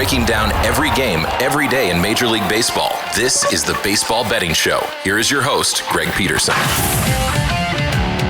breaking down every game, every day in Major League Baseball. This is the Baseball Betting Show. Here is your host, Greg Peterson.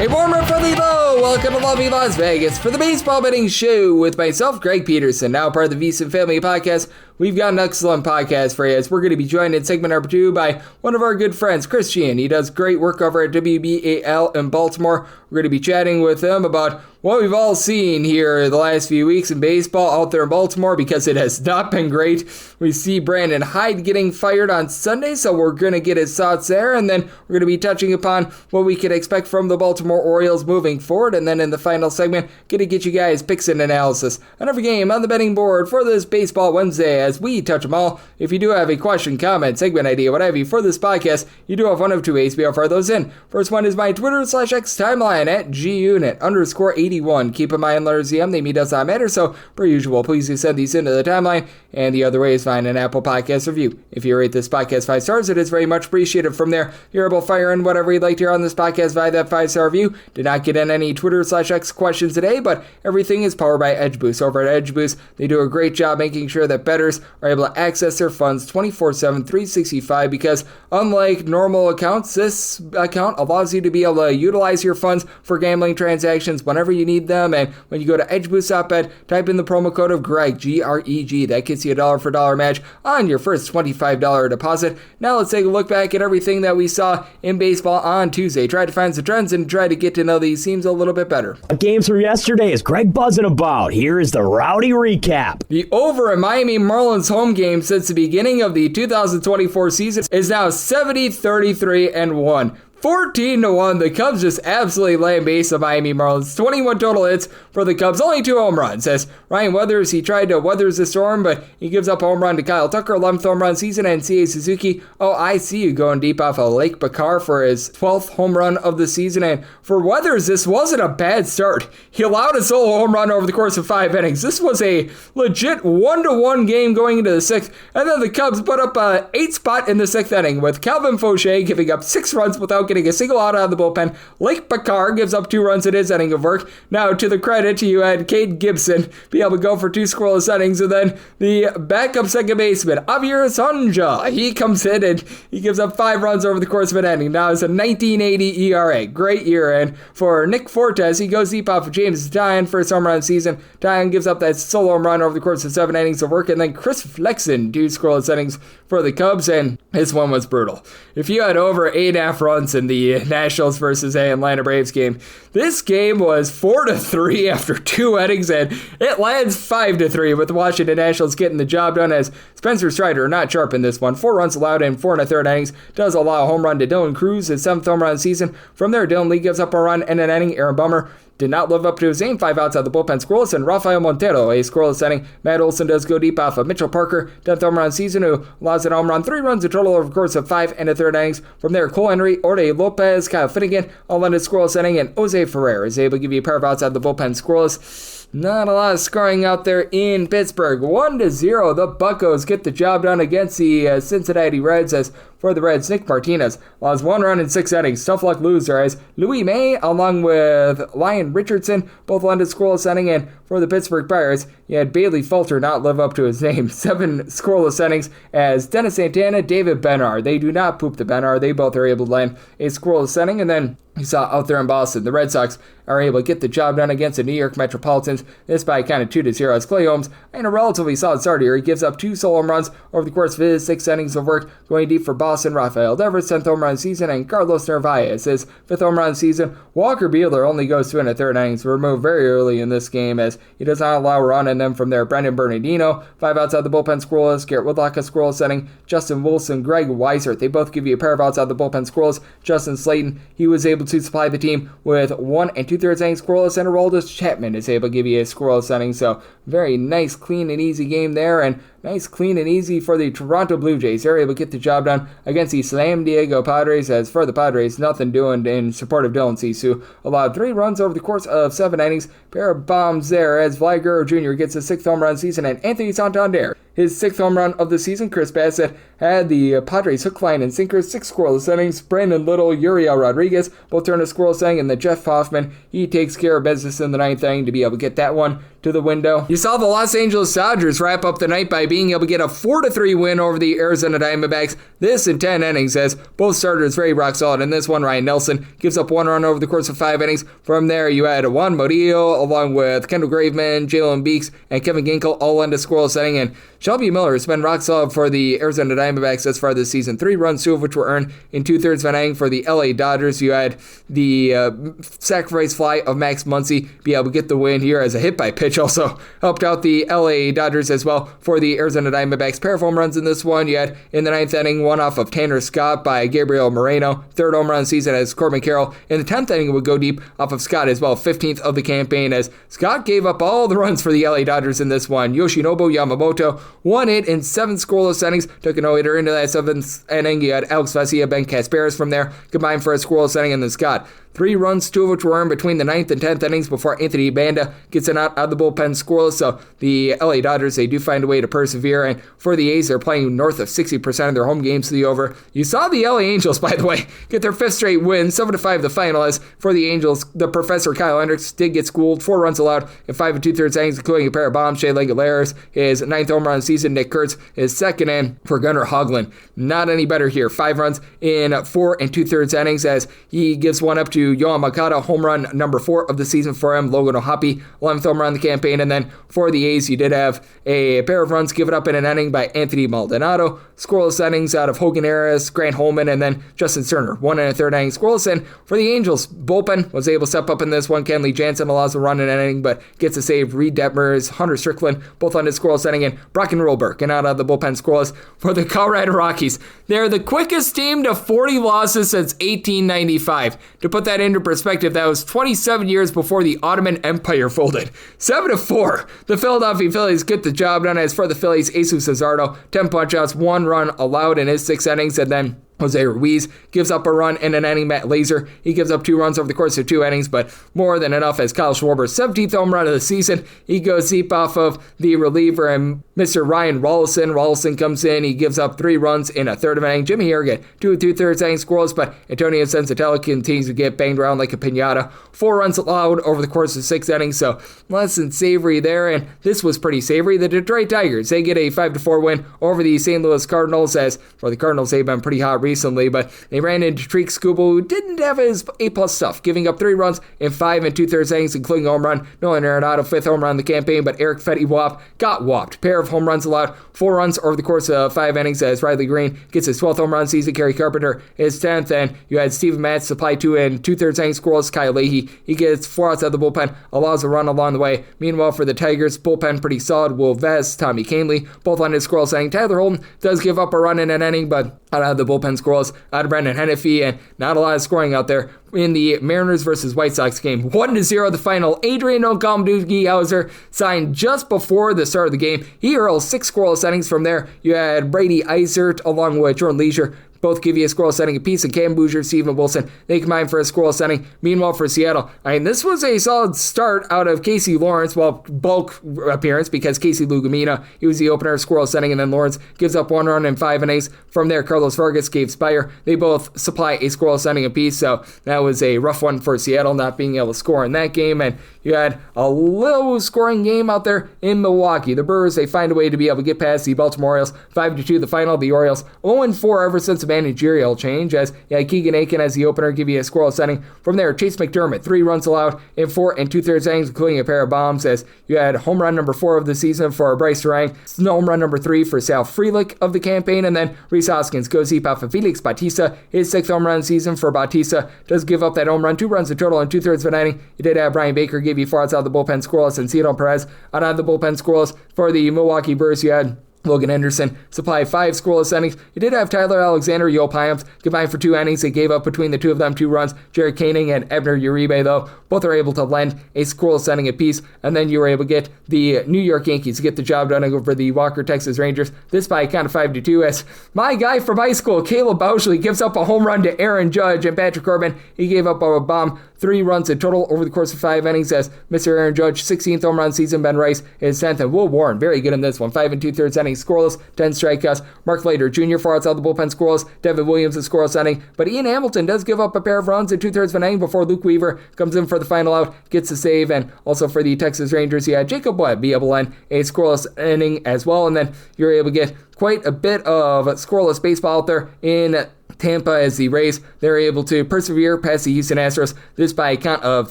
A warm up for the low. Welcome to lovely Las Vegas for the Baseball Betting Show with myself, Greg Peterson, now part of the VSiN Family Podcast. We've got an excellent podcast for you as we're going to be joined in segment number 2 by one of our good friends, Chris Cichon. He does great work over at WBAL in Baltimore. We're going to be chatting with him about what we've all seen here the last few weeks in baseball out there in Baltimore, because it has not been great. We see Brandon Hyde getting fired on Sunday, so we're going to get his thoughts there, and then we're going to be touching upon what we can expect from the Baltimore Orioles moving forward, and then in the final segment, going to get you guys picks and analysis on every game on the betting board for this Baseball Wednesday as we touch them all. If you do have a question, comment, segment idea, what have you for this podcast, you do have one of two ways to fire those in. First one is my Twitter/X timeline at gunit_81. Keep in mind, letters EM, they does not matter, so per usual, please do send these into the timeline. And the other way is find an Apple Podcast review. If you rate this podcast 5 stars, it is very much appreciated. From there, you're able to fire in whatever you'd like to hear on this podcast via that 5-star review. Did not get in any Twitter/X questions today, but everything is powered by EdgeBoost. Over at EdgeBoost, they do a great job making sure that bettors are able to access their funds 24/7, 365, because unlike normal accounts, this account allows you to be able to utilize your funds for gambling transactions whenever you need them. And when you go to edgeboost.bet, type in the promo code of Greg, G-R-E-G. That gets you a dollar for dollar match on your first $25 deposit. Now let's take a look back at everything that we saw in baseball on Tuesday. Try to find some trends and try to get to know these teams a little bit better. Games from yesterday is Greg buzzing about. Here is the rowdy recap. The over in Miami Marlins home game since the beginning of the 2024 season is now 70-33-1. 14-1. The Cubs just absolutely laying base of Miami Marlins. 21 total hits for the Cubs, only 2 home runs. As Ryan Weathers, he tried to weather the storm, but he gives up a home run to Kyle Tucker, 11th home run season, and C.A. Suzuki. Oh, I see you going deep off of Lake Bakar for his 12th home run of the season. And for Weathers, this wasn't a bad start. He allowed a solo home run over the course of 5 innings. This was a legit 1-1 game going into the 6th, and then the Cubs put up a 8 spot in the 6th inning with Calvin Fauché giving up 6 runs without getting a single out of the bullpen. Lake Bakar gives up 2 runs in his inning of work. Now, to the credit, you had Cade Gibson be able to go for 2 scoreless innings, and then the backup second baseman, Javier Sonja, he comes in and he gives up 5 runs over the course of an inning. Now, it's a 19.80 ERA. Great year. And for Nick Fortes, he goes deep off of James Dion for his home run season. Dion gives up that solo home run over the course of 7 innings of work, and then Chris Flexen, 2 scoreless innings for the Cubs, and his one was brutal. If you had over 8.5 runs in the Nationals versus Atlanta Braves game, this game was 4-3 after 2 innings, and it lands 5-3 with the Washington Nationals getting the job done as Spencer Strider not sharp in this one. 4 runs allowed in 4 1/3 innings. Does allow a home run to Dylan Cruz, his 7th home run season. From there, Dylan Lee gives up a run in an inning. Aaron Bummer did not live up to his aim. 5 outs out of the bullpen scoreless, and Rafael Montero, a scoreless inning. Matt Olson does go deep off of Mitchell Parker, 10th home run season, who allows a home run. 3 runs in total over the course of 5 1/3 innings. From there, Cole Henry, Orde Lopez, Kyle Finnegan, all ended scoreless inning, and Jose Ferrer is able to give you a pair of outs out of the bullpen scoreless. Not a lot of scoring out there in Pittsburgh. 1-0. The Buccos get the job done against the Cincinnati Reds. As for the Reds, Nick Martinez allows 1 run in 6 innings. Tough luck loser as Louis May, along with Lyon Richardson, both landed scoreless inning. And for the Pittsburgh Pirates, you had Bailey Falter not live up to his name. 7 scoreless innings as Dennis Santana, David Bennar. They do not poop the Bennar. They both are able to land a scoreless inning. And then you saw out there in Boston, the Red Sox are able to get the job done against the New York Metropolitans. This by kind of 2-0 as Clay Holmes, in a relatively solid start here, he gives up 2 solo home runs over the course of his 6 innings of work. Going deep for Boston, Rafael Devers, 10th home run season, and Carlos Narvaez, his 5th home run season. Walker Buehler only goes 2 1/3 innings, removed very early in this game as he does not allow a run, and then from there, Brendan Bernardino, 5 outs out of the bullpen scoreless. Garrett Whitlock, a scoreless inning. Justin Wilson, Greg Weissert, they both give you a pair of outs out of the bullpen scoreless. Justin Slayton, he was able to supply the team with 1 2/3 innings scoreless, and Aroldis Chapman is able to give you a scoreless inning. So very nice, clean, and easy game there, and nice, clean, and easy for the Toronto Blue Jays. They're able to get the job done against the San Diego Padres. As for the Padres, nothing doing in support of Dylan Cease, who allowed 3 runs over the course of 7 innings. Pair of bombs there as Vlad Guerrero Jr. gets his 6th home run season, and Anthony Santander, his 6th home run of the season. Chris Bassett had the Padres hook, line, and sinker. 6 scoreless innings. Brandon Little, Uriel Rodriguez both turned a scoreless inning, and then Jeff Hoffman, he takes care of business in the 9th inning to be able to get that one to the window. You saw the Los Angeles Dodgers wrap up the night by being able to get a 4-3 win over the Arizona Diamondbacks. This in 10 innings, as both starters very rock solid. In this one, Ryan Nelson gives up 1 run over the course of 5 innings. From there, you had Juan Murillo along with Kendall Graveman, Jalen Beeks, and Kevin Ginkel all end a scoreless inning. And Shelby Miller has been rock solid for the Arizona Diamondbacks thus far this season. 3 runs, 2 of which were earned in 2/3 of an inning. For the LA Dodgers, you had the sacrifice fly of Max Muncy be able to get the win here, as a hit by pitch also helped out the LA Dodgers as well. For the Arizona Diamondbacks, pair of home runs in this one. You had in the 9th inning, one off of Tanner Scott by Gabriel Moreno. 3rd home run of the season as Corbin Carroll. In the 10th inning, would go deep off of Scott as well. 15th of the campaign, as Scott gave up all the runs for the LA Dodgers in this one. Yoshinobu Yamamoto, 1 hit in 7 scoreless innings, took a no-hitter into that 7th inning. You had Alex Vesia, Ben Casparis from there, combined for a scoreless inning, and then Scott 3 runs, 2 of which were earned between the 9th and 10th innings before Anthony Banda gets an out of the bullpen scoreless. So the LA Dodgers, they do find a way to persevere. And for the A's, they're playing north of 60% of their home games to the over. You saw the LA Angels, by the way, get their 5th straight win, 7-5 the final. As for the Angels, the Professor Kyle Hendricks did get schooled. 4 runs allowed in 5 2/3 innings, including a pair of bombs. Shea Langolaris, his 9th home run of the season. Nick Kurtz, his 2nd, and for Gunnar Hoglund, not any better here. 5 runs in 4 2/3 innings, as he gives one up to Yohan Makata, home run number 4 of the season for him. Logan O'Hoppe, 11th home run of the campaign. And then for the A's, you did have a pair of runs given up in an inning by Anthony Maldonado. Scoreless innings out of Hogan Harris, Grant Holman, and then Justin Turner. 1 1/3 inning scoreless. And for the Angels, bullpen was able to step up in this one. Kenley Jansen allows a run in an inning, but gets a save. Reed Detmers, Hunter Strickland, both on his scoreless inning, and Brock and Rolberg and out of the bullpen scoreless for the Colorado Rockies. They're the quickest team to 40 losses since 1895. To put that into perspective, that was 27 years before the Ottoman Empire folded. 7-4. The Philadelphia Phillies get the job done. As for the Phillies, Jesus Luzardo, 10 punch-outs, 1 run allowed in his 6 innings, and then Jose Ruiz gives up a run in an inning. Matt Laser, he gives up 2 runs over the course of 2 innings, but more than enough as Kyle Schwarber's 17th home run of the season. He goes deep off of the reliever, and Mr. Ryan Rollison. Rollison comes in, he gives up 3 runs in a 1/3 of an inning. Jimmy Harrigan, 2 2/3 innings scoreless, but Antonio Sensatella continues to get banged around like a piñata. 4 runs allowed over the course of 6 innings, so less than savory there, and this was pretty savory. The Detroit Tigers, they get a 5-4 win over the St. Louis Cardinals. As for the Cardinals, they've been pretty hot recently, but they ran into Tariq Skubal, who didn't have his A+ stuff, giving up 3 runs in 5 2/3 innings, including a home run. Nolan Arenado, 5th home run of the campaign, but Eric Fetty Wap got whopped. Pair of home runs allowed, 4 runs over the course of 5 innings, as Riley Green gets his 12th home run season. Kerry Carpenter his 10th, and you had Steven Matz supply 2 2/3 innings scoreless. Kyle Leahy, he gets 4 outs out of the bullpen, allows a run along the way. Meanwhile, for the Tigers, bullpen pretty solid. Will Vest, Tommy Canley, both on his scoreless inning. Tyler Holden does give up a run in an inning, but out of the bullpen scoreless, out of Brendan Hennefy, and not a lot of scoring out there in the Mariners versus White Sox game. 1-0 the final. Adrian Hauser signed just before the start of the game. He hurls 6 scoreless innings. From there, you had Brady Eisert along with Jordan Leisure both give you a scoreless inning apiece, and Cam Bouger, Steven Wilson, they combine for a scoreless inning. Meanwhile, for Seattle, this was a solid start out of Casey Lawrence, bulk appearance, because Casey Lugumina, he was the opener, scoreless inning, and then Lawrence gives up 1 run in 5 innings. From there, Carlos Vargas, Gabe Spire, they both supply a scoreless inning apiece, so that was a rough one for Seattle, not being able to score in that game. And you had a low scoring game out there in Milwaukee. The Brewers, they find a way to be able to get past the Baltimore Orioles, 5-2 the final. The Orioles 0-4 ever since the managerial change, as Keegan Aiken as the opener give you a scoreless inning. From there, Chase McDermott, 3 runs allowed in 4 2/3 innings, including a pair of bombs, as you had home run number 4 of the season for Bryce Durang, home run number 3 for Sal Frelick of the campaign, and then Rhys Hoskins goes deep off of Felix Bautista, his 6th home run of the season for Bautista, does give up that home run, 2 runs in total in 2/3 of an inning. You did have Brian Baker give you 4 outs out of the bullpen scoreless, and Cedro Perez out of the bullpen scoreless. For the Milwaukee Brewers, you had Logan Henderson supply 5 scoreless innings. You did have Tyler Alexander, Yo Piams combined for 2 innings. They gave up between the 2 of them 2 runs. Jared Koenig and Ebner Uribe, though, both are able to lend a scoreless inning apiece. And then you were able to get the New York Yankees to get the job done over the Walker Texas Rangers. This by a count of 5-2, as my guy from high school, Caleb Bouchley, gives up a home run to Aaron Judge, and Patrick Corbin, he gave up a bomb. 3 runs in total over the course of 5 innings, as Mr. Aaron Judge, 16th home run season. Ben Rice is 10th, and Will Warren, very good in this one, 5 2/3 innings. innings scoreless, 10 strikeouts. Mark Leiter Jr. 4 outs out of the bullpen scoreless. Devin Williams a scoreless inning. But Ian Hamilton does give up a pair of runs in 2/3 of an inning before Luke Weaver comes in for the final out, gets a save. And also for the Texas Rangers, you had Jacob Webb be able to end a scoreless inning as well. And then you're able to get quite a bit of scoreless baseball out there in Tampa as the Rays, they're able to persevere past the Houston Astros, this by a count of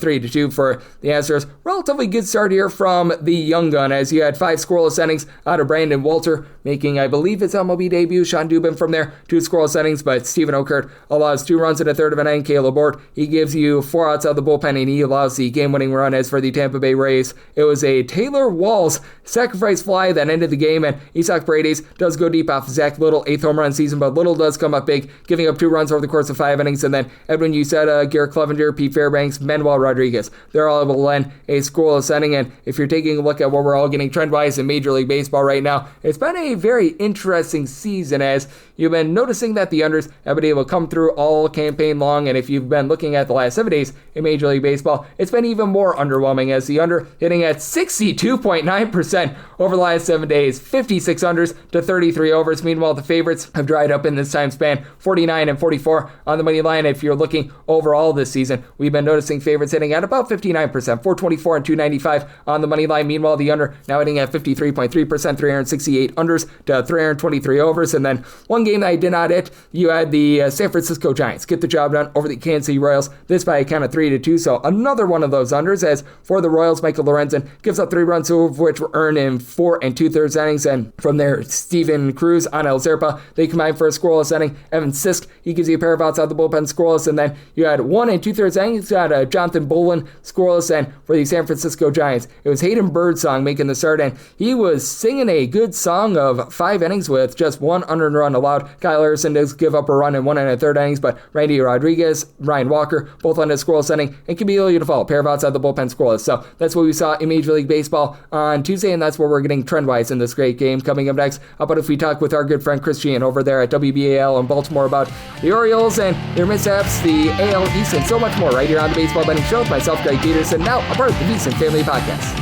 3-2 for the Astros. Relatively good start here from the young gun, as you had 5 scoreless innings out of Brandon Walter, making, I believe, his MLB debut. Sean Dubin from there, 2 scoreless innings, but Stephen Okert allows 2 runs in a third of an inning. Caleb Bort, he gives you 4 outs out of the bullpen, and he allows the game-winning run. As for the Tampa Bay Rays, it was a Taylor Walls sacrifice fly that ended the game, and Isaac Paredes does go deep off Zach Little, 8th home run season, but Little does come up big, giving up 2 runs over the course of 5 innings. And then Edwin Uceta, Garrett Clevenger, Pete Fairbanks, Manuel Rodriguez, they're all able to end a scoreless inning. And if you're taking a look at what we're all getting trend-wise in Major League Baseball right now, it's been a very interesting season, as you've been noticing that the unders have been able to come through all campaign long. And if you've been looking at the last 7 days in Major League Baseball, it's been even more underwhelming, as the under hitting at 62.9% over the last 7 days, 56 unders to 33 overs. Meanwhile, the favorites have dried up in this time span, 49 and 44 on the money line. If you're looking overall this season, we've been noticing favorites hitting at about 59%, 424 and 295 on the money line. Meanwhile, the under now hitting at 53.3%, 368 unders to 323 overs. And then one game that I did not hit, you had the San Francisco Giants get the job done over the Kansas City Royals, this by a count of 3-2. So another one of those unders, as for the Royals, Michael Lorenzen gives up 3 runs, 2 of which were earned in 4 2/3 innings. And from there, Steven Cruz, Anel Zerpa, they combine for a scoreless inning. Evan Sisk, he gives you a pair of outs out of the bullpen scoreless. And then you had 1 2/3 innings. You had Jonathan Bolin scoreless. And for the San Francisco Giants, it was Hayden Birdsong making the start, and he was singing a good song of 5 innings with just 1 unearned run allowed. Kyle Harrison does give up a run in 1 1/3 innings, but Randy Rodriguez, Ryan Walker, both on a scoreless inning, and Camilo Udafal, a pair of outs out of the bullpen scoreless. So that's what we saw in Major League Baseball on Tuesday, and that's where we're getting trend-wise in this great game. Coming up next, how about if we talk with our good friend Chris Cichon over there at WBAL in Baltimore about the Orioles and their mishaps, the AL East, and so much more right here on the Baseball Betting Show with myself, Greg Peterson, now a part of the VSiN Family Podcast.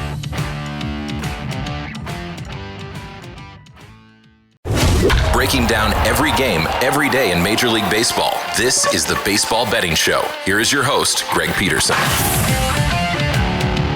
Breaking down every game, every day in Major League Baseball. This is the Baseball Betting Show. Here is your host, Greg Peterson.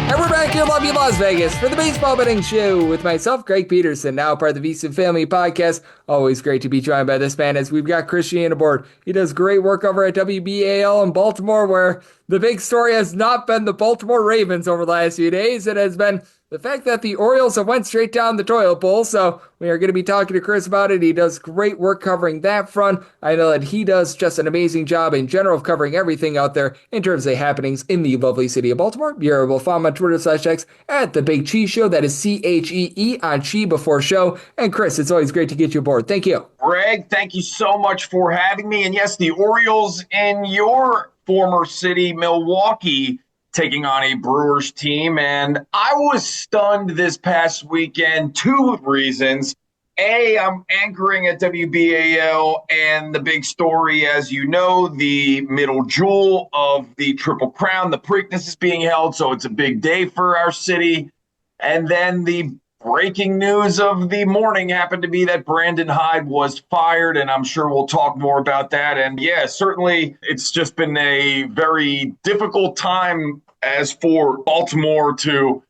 And we're back here in lovely Las Vegas for the Baseball Betting Show with myself, Greg Peterson, now part of the VSiN Family Podcast. Always great to be joined by this man, as we've got Chris Cichon aboard. He does great work over at WBAL in Baltimore, where the big story has not been the Baltimore Ravens over the last few days. It has been the fact that the Orioles have went straight down the toilet bowl. So we are going to be talking to Chris about it. He does great work covering that front. I know that he does just an amazing job in general of covering everything out there in terms of happenings in the lovely city of Baltimore. You're able to follow him on Twitter/X at The Big Cheese Show. That is CHEE on Chi before show. And Chris, it's always great to get you aboard. Thank you. Greg, thank you so much for having me. And yes, the Orioles in your former city, Milwaukee, taking on a Brewers team. And I was stunned this past weekend. 2 reasons. A, I'm anchoring at WBAL, and the big story, as you know, the middle jewel of the Triple Crown, the Preakness, is being held. So it's a big day for our city. And then the breaking news of the morning happened to be that Brandon Hyde was fired, and I'm sure we'll talk more about that. And yeah, certainly it's just been a very difficult time as for Baltimore to,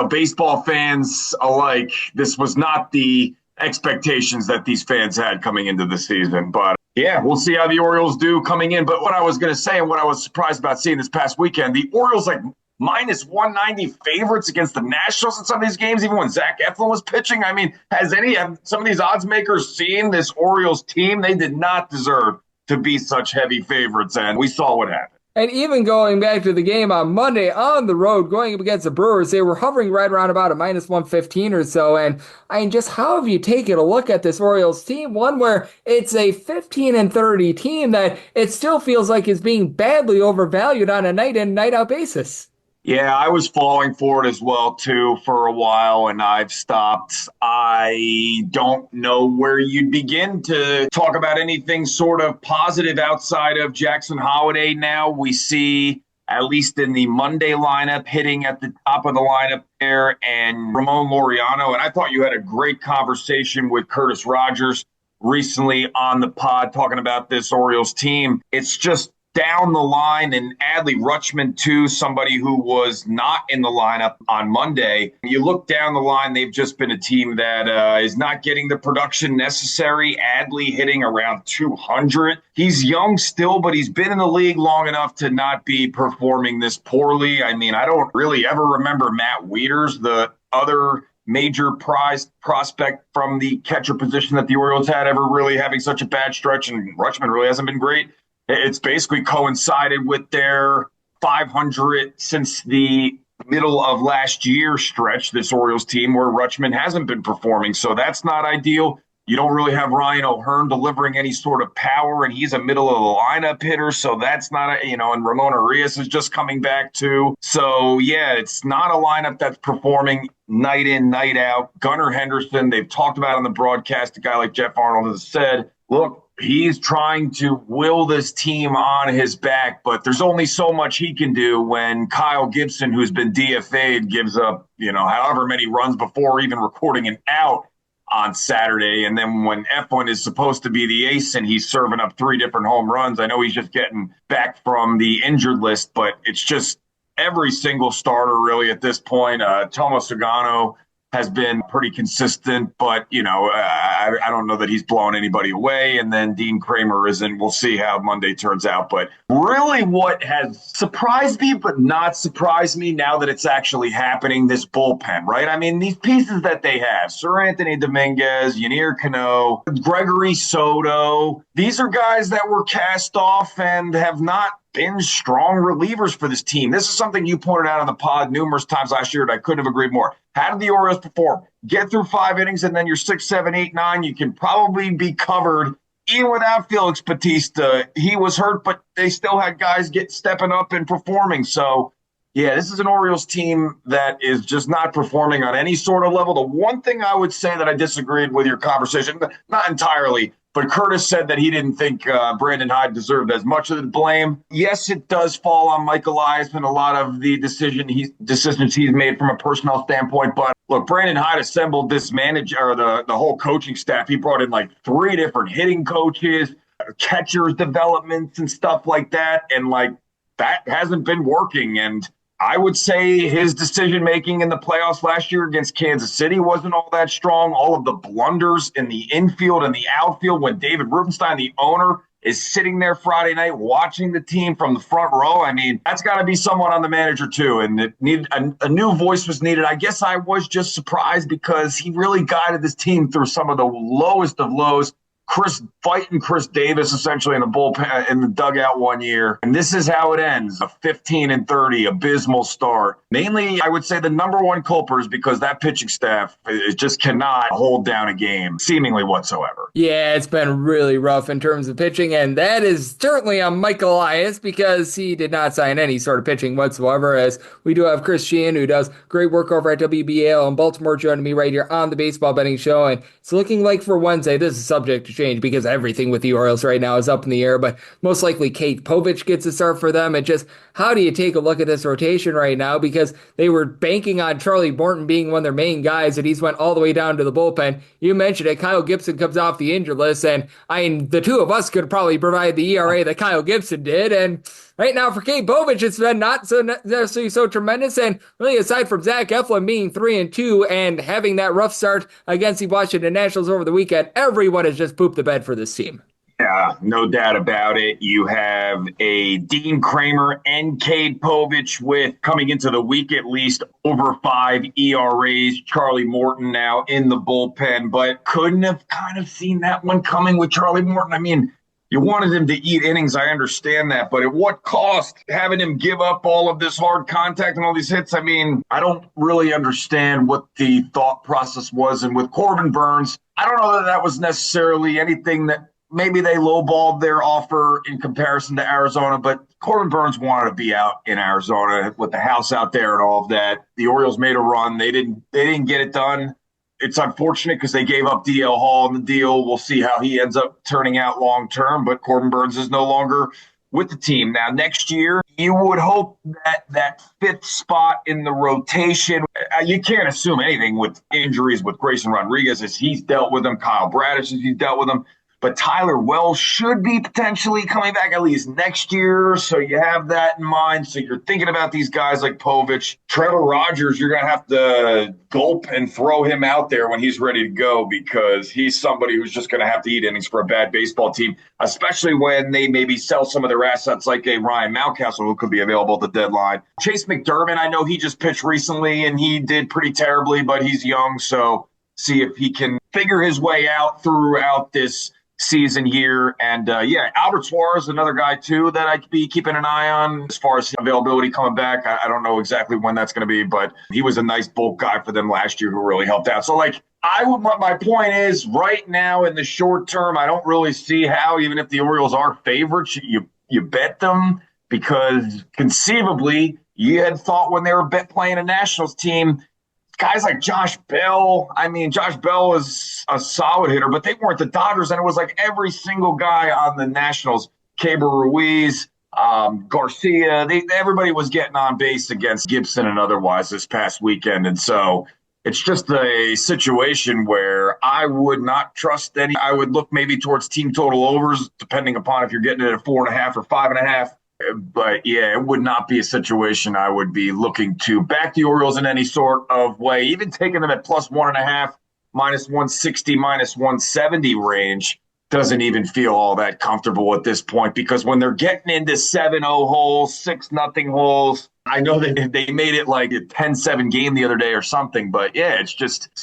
baseball fans alike. This was not the expectations that these fans had coming into the season. But yeah, we'll see how the Orioles do coming in. But what I was going to say, and what I was surprised about seeing this past weekend, the Orioles minus 190 favorites against the Nationals in some of these games, even when Zach Eflin was pitching. I mean, have some of these odds makers seen this Orioles team? They did not deserve to be such heavy favorites, and we saw what happened. And even going back to the game on Monday on the road, going up against the Brewers, they were hovering right around about a minus 115 or so. And just how have you taken a look at this Orioles team? One where it's a 15-30 team that it still feels like is being badly overvalued on a night in, night out basis. Yeah, I was falling for it as well, too, for a while, and I've stopped. I don't know where you'd begin to talk about anything sort of positive outside of Jackson Holiday now. We see at least in the Monday lineup, hitting at the top of the lineup there, and Ramon Laureano. And I thought you had a great conversation with Curtis Rogers recently on the pod talking about this Orioles team. It's just down the line, and Adley Rutschman too, somebody who was not in the lineup on Monday. You look down the line, they've just been a team that is not getting the production necessary. Adley hitting around 200. He's young still, but he's been in the league long enough to not be performing this poorly. I mean, I don't really ever remember Matt Wieters, the other major prized prospect from the catcher position that the Orioles had, ever really having such a bad stretch, and Rutschman really hasn't been great. It's basically coincided with their 500 since the middle of last year stretch, this Orioles team, where Rutschman hasn't been performing. So that's not ideal. You don't really have Ryan O'Hearn delivering any sort of power, and he's a middle of the lineup hitter. So that's not, and Ramon Arias is just coming back too. So yeah, it's not a lineup that's performing night in, night out. Gunnar Henderson, they've talked about on the broadcast, a guy like Jeff Arnold has said, look, he's trying to will this team on his back, but there's only so much he can do when Kyle Gibson, who's been DFA'd, gives up, however many runs before even recording an out on Saturday. And then when Eflin is supposed to be the ace and he's serving up 3 different home runs, I know he's just getting back from the injured list, but it's just every single starter really at this point. Tomo Sugano has been pretty consistent, but, I don't know that he's blown anybody away. And then Dean Kramer isn't. We'll see how Monday turns out. But really what has surprised me but not surprised me now that it's actually happening, this bullpen, right? I mean, these pieces that they have, Sir Anthony Dominguez, Yennier Cano, Gregory Soto, these are guys that were cast off and have not been strong relievers for this team. This is something you pointed out on the pod numerous times last year, and I couldn't have agreed more. How did the Orioles perform? Get through 5 innings, and then you're 6, 7, 8, 9. You can probably be covered even without Felix Bautista. He was hurt, but they still had guys stepping up and performing. So, yeah, this is an Orioles team that is just not performing on any sort of level. The one thing I would say that I disagreed with your conversation, not entirely, but Curtis said that he didn't think Brandon Hyde deserved as much of the blame. Yes, it does fall on Mike Eliasman, a lot of the decisions he's made from a personnel standpoint. But look, Brandon Hyde assembled this the whole coaching staff. He brought in like 3 different hitting coaches, catchers developments and stuff like that. And that hasn't been working. And I would say his decision-making in the playoffs last year against Kansas City wasn't all that strong. All of the blunders in the infield and the outfield when David Rubenstein, the owner, is sitting there Friday night watching the team from the front row. I mean, that's got to be someone on the manager too. And it needed a new voice was needed. I guess I was just surprised because he really guided this team through some of the lowest of lows. Fighting Chris Davis essentially in the bullpen in the dugout one year. And this is how it ends. A 15-30 abysmal start. Mainly, I would say the number one culprit is because that pitching staff just cannot hold down a game, seemingly whatsoever. Yeah, it's been really rough in terms of pitching, and that is certainly on Mike Elias because he did not sign any sort of pitching whatsoever, as we do have Chris Cichon, who does great work over at WBAL in Baltimore, joining me right here on the Baseball Betting Show. And it's looking like for Wednesday, this is subject to change because everything with the Orioles right now is up in the air, but most likely Kate Povich gets a start for them. And just how do you take a look at this rotation right now? Because they were banking on Charlie Morton being one of their main guys, and he's went all the way down to the bullpen. You mentioned it, Kyle Gibson comes off the injured list, and the two of us could probably provide the ERA that Kyle Gibson did. And right now for Kate Povich, it's been not so necessarily so tremendous. And really, aside from Zach Eflin being 3-2 and having that rough start against the Washington Nationals over the weekend, everyone has just pooped the bed for this team. Yeah, no doubt about it. You have a Dean Kramer and Cade Povich with, coming into the week at least, over 5 ERAs. Charlie Morton now in the bullpen, but couldn't have kind of seen that one coming with Charlie Morton. I mean, you wanted him to eat innings, I understand that, but at what cost having him give up all of this hard contact and all these hits? I mean, I don't really understand what the thought process was. And with Corbin Burns, I don't know that that was necessarily anything that maybe they lowballed their offer in comparison to Arizona, but Corbin Burns wanted to be out in Arizona with the house out there and all of that. The Orioles made a run. They didn't get it done. It's unfortunate because they gave up DL Hall in the deal. We'll see how he ends up turning out long term, but Corbin Burns is no longer with the team. Now, next year, you would hope that that fifth spot in the rotation, you can't assume anything with injuries with Grayson Rodriguez as he's dealt with them, Kyle Bradish as he's dealt with them. But Tyler Wells should be potentially coming back at least next year. So you have that in mind. So you're thinking about these guys like Povich. Trevor Rogers, you're going to have to gulp and throw him out there when he's ready to go because he's somebody who's just going to have to eat innings for a bad baseball team, especially when they maybe sell some of their assets like a Ryan Mountcastle who could be available at the deadline. Chase McDermott, I know he just pitched recently and he did pretty terribly, but he's young. So see if he can figure his way out throughout this season here. And Albert Suarez, another guy too that I could be keeping an eye on as far as availability coming back. I don't know exactly when that's going to be, but he was a nice bulk guy for them last year who really helped out. So my point is right now in the short term, I don't really see how, even if the Orioles are favorites, you bet them because conceivably you had thought when they were playing a Nationals team, guys like Josh Bell, Josh Bell is a solid hitter, but they weren't the Dodgers, and it was like every single guy on the Nationals, Keibert Ruiz, Garcia, everybody was getting on base against Gibson and otherwise this past weekend. And so it's just a situation where I would not trust any. I would look maybe towards team total overs, depending upon if you're getting it at 4.5 or 5.5. But yeah, it would not be a situation I would be looking to back the Orioles in any sort of way. Even taking them at plus 1.5, minus 160, minus 170 range doesn't even feel all that comfortable at this point because when they're getting into 7-0 holes, 6-0 holes, I know that they made it like a 10-7 game the other day or something, but yeah, it's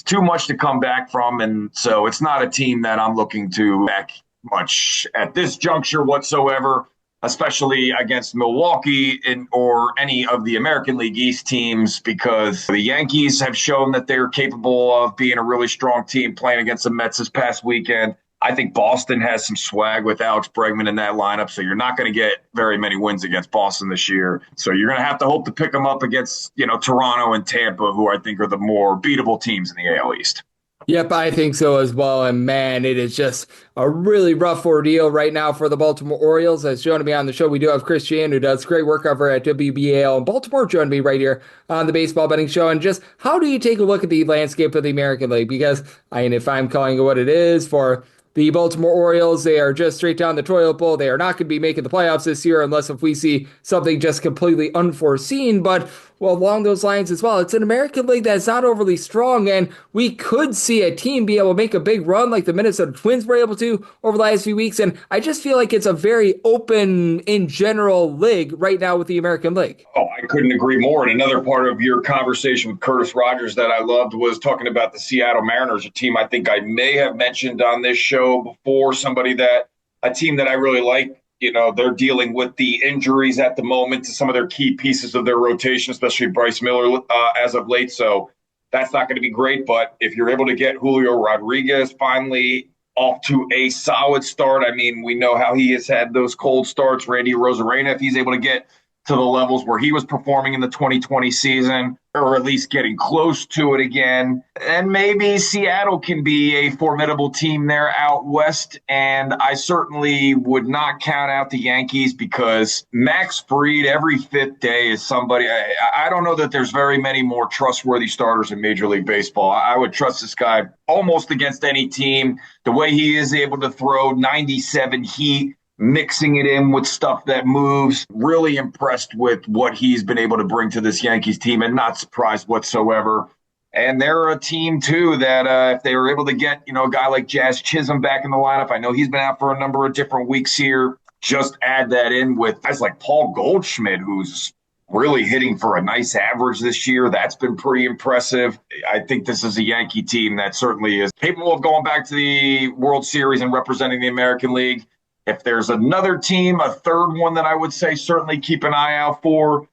too much to come back from. And so it's not a team that I'm looking to back much at this juncture whatsoever, especially against Milwaukee or any of the American League East teams, because the Yankees have shown that they're capable of being a really strong team playing against the Mets this past weekend. I think Boston has some swag with Alex Bregman in that lineup, so you're not going to get very many wins against Boston this year. So you're going to have to hope to pick them up against, Toronto and Tampa, who I think are the more beatable teams in the AL East. Yep, I think so as well. And man, it is just a really rough ordeal right now for the Baltimore Orioles. As joining me on the show, we do have Chris Cichon, who does great work over at WBAL in Baltimore, joining me right here on the Baseball Betting Show. And just how do you take a look at the landscape of the American League? Because, if I'm calling it what it is for the Baltimore Orioles, they are just straight down the toilet bowl. They are not going to be making the playoffs this year unless if we see something just completely unforeseen. But, along those lines as well, it's an American League that's not overly strong, and we could see a team be able to make a big run like the Minnesota Twins were able to over the last few weeks. And I just feel like it's a very open, in general, league right now with the American League. Oh, I couldn't agree more. And another part of your conversation with Curtis Rogers that I loved was talking about the Seattle Mariners, a team I think I may have mentioned on this show before, a team that I really like. They're dealing with the injuries at the moment to some of their key pieces of their rotation, especially Bryce Miller as of late. So that's not going to be great. But if you're able to get Julio Rodriguez finally off to a solid start, we know how he has had those cold starts. Randy Arozarena, if he's able to get to the levels where he was performing in the 2020 season, or at least getting close to it again. And maybe Seattle can be a formidable team there out west. And I certainly would not count out the Yankees because Max Fried every fifth day is somebody. I don't know that there's very many more trustworthy starters in Major League Baseball. I would trust this guy almost against any team. The way he is able to throw 97 heat, mixing it in with stuff that moves. Really impressed with what he's been able to bring to this Yankees team and not surprised whatsoever. And they're a team, too, that if they were able to get, a guy like Jazz Chisholm back in the lineup, I know he's been out for a number of different weeks here. Just add that in with guys like Paul Goldschmidt, who's really hitting for a nice average this year. That's been pretty impressive. I think this is a Yankee team that certainly is capable of going back to the World Series and representing the American League. If there's another team, a third one that I would say certainly keep an eye out for,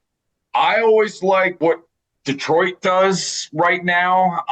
I always like what Detroit does right now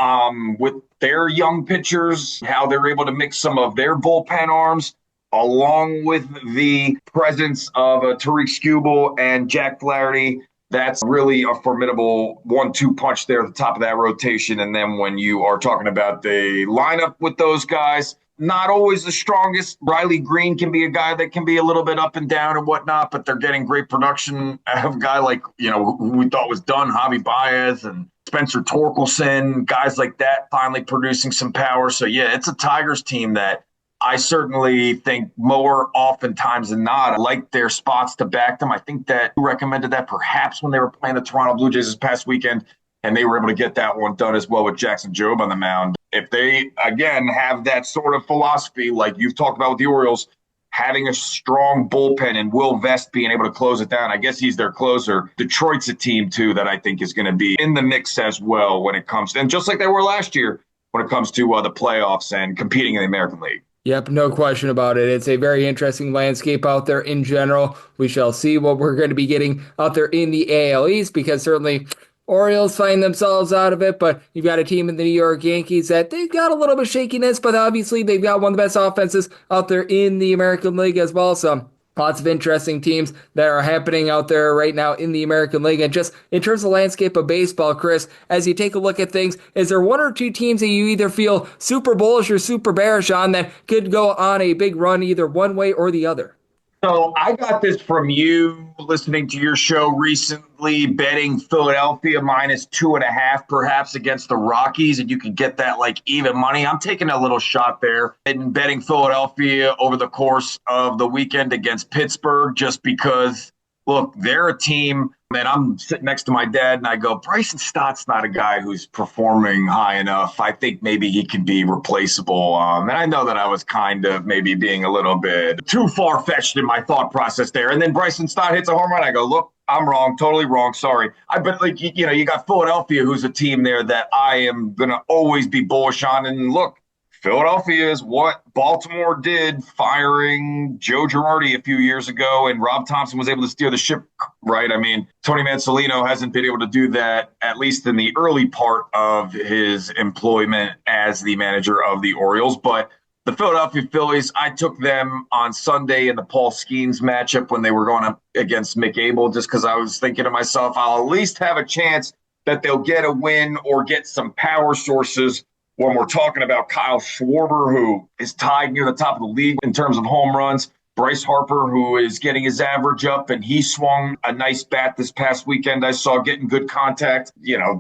with their young pitchers, how they're able to mix some of their bullpen arms, along with the presence of Tariq Skubal and Jack Flaherty. That's really a formidable 1-2 punch there at the top of that rotation. And then when you are talking about the lineup with those guys, not always the strongest. Riley Green can be a guy that can be a little bit up and down and whatnot, but they're getting great production out of a guy like, who we thought was done, Javi Baez and Spencer Torkelson, guys like that finally producing some power. So, yeah, it's a Tigers team that I certainly think more oftentimes than not, I like their spots to back them. I think that you recommended that perhaps when they were playing the Toronto Blue Jays this past weekend, and they were able to get that one done as well with Jackson Jobe on the mound. If they, again, have that sort of philosophy like you've talked about with the Orioles, having a strong bullpen and Will Vest being able to close it down, I guess he's their closer. Detroit's a team, too, that I think is going to be in the mix as well when it comes to, and just like they were last year, when it comes to the playoffs and competing in the American League. Yep, no question about it. It's a very interesting landscape out there in general. We shall see what we're going to be getting out there in the AL East, because certainly Orioles find themselves out of it, but you've got a team in the New York Yankees that they've got a little bit of shakiness, but obviously they've got one of the best offenses out there in the American League as well. So lots of interesting teams that are happening out there right now in the American League. And just in terms of the landscape of baseball, Chris, as you take a look at things, is there one or two teams that you either feel super bullish or super bearish on that could go on a big run either one way or the other? So I got this from you listening to your show recently, betting Philadelphia -2.5 perhaps against the Rockies, and you could get that like even money. I'm taking a little shot there and betting Philadelphia over the course of the weekend against Pittsburgh, just because, look, they're a team. And I'm sitting next to my dad, and I go, Bryson Stott's not a guy who's performing high enough. I think maybe he can be replaceable. And I know that I was kind of maybe being a little bit too far-fetched in my thought process there. And then Bryson Stott hits a home run. I go, look, I'm wrong, totally wrong, sorry. But like you got Philadelphia, who's a team there that I am going to always be bullish on. And look, Philadelphia is what Baltimore did, firing Joe Girardi a few years ago, and Rob Thompson was able to steer the ship, right? I mean, Tony Mansolino hasn't been able to do that, at least in the early part of his employment as the manager of the Orioles. But the Philadelphia Phillies, I took them on Sunday in the Paul Skeens matchup when they were going up against Mick Abel, just because I was thinking to myself, I'll at least have a chance that they'll get a win or get some power sources when we're talking about Kyle Schwarber, who is tied near the top of the league in terms of home runs. Bryce Harper, who is getting his average up, and he swung a nice bat this past weekend. I saw getting good contact.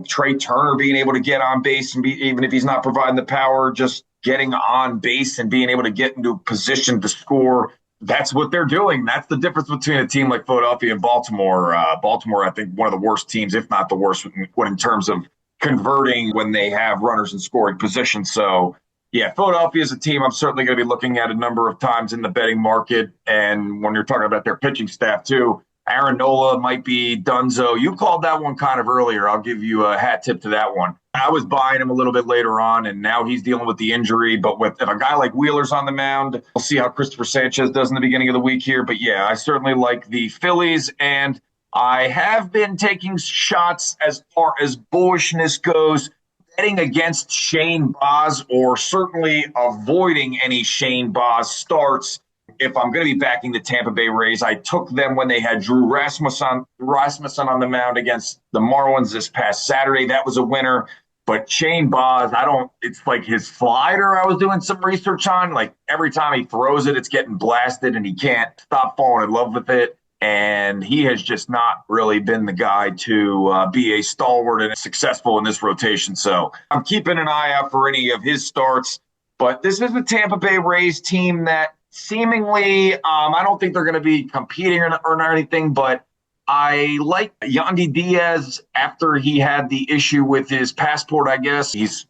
Trey Turner being able to get on base, and even if he's not providing the power, just getting on base and being able to get into a position to score. That's what they're doing. That's the difference between a team like Philadelphia and Baltimore. Baltimore, I think, one of the worst teams, if not the worst, in terms of converting when they have runners in scoring position. So, yeah, Philadelphia is a team I'm certainly going to be looking at a number of times in the betting market. And when you're talking about their pitching staff, too, Aaron Nola might be donezo. You called that one kind of earlier. I'll give you a hat tip to that one. I was buying him a little bit later on, and now he's dealing with the injury. But if a guy like Wheeler's on the mound, we'll see how Christopher Sanchez does in the beginning of the week here. But, yeah, I certainly like the Phillies, and I have been taking shots as far as bullishness goes, betting against Shane Baz, or certainly avoiding any Shane Baz starts. If I'm going to be backing the Tampa Bay Rays, I took them when they had Drew Rasmussen on the mound against the Marlins this past Saturday. That was a winner. But Shane Baz, it's like his slider I was doing some research on. Like every time he throws it, it's getting blasted, and he can't stop falling in love with it. And he has just not really been the guy to be a stalwart and successful in this rotation. So I'm keeping an eye out for any of his starts. But this is the Tampa Bay Rays team that seemingly, I don't think they're going to be competing or anything, but I like Yandy Diaz after he had the issue with his passport, I guess. He's,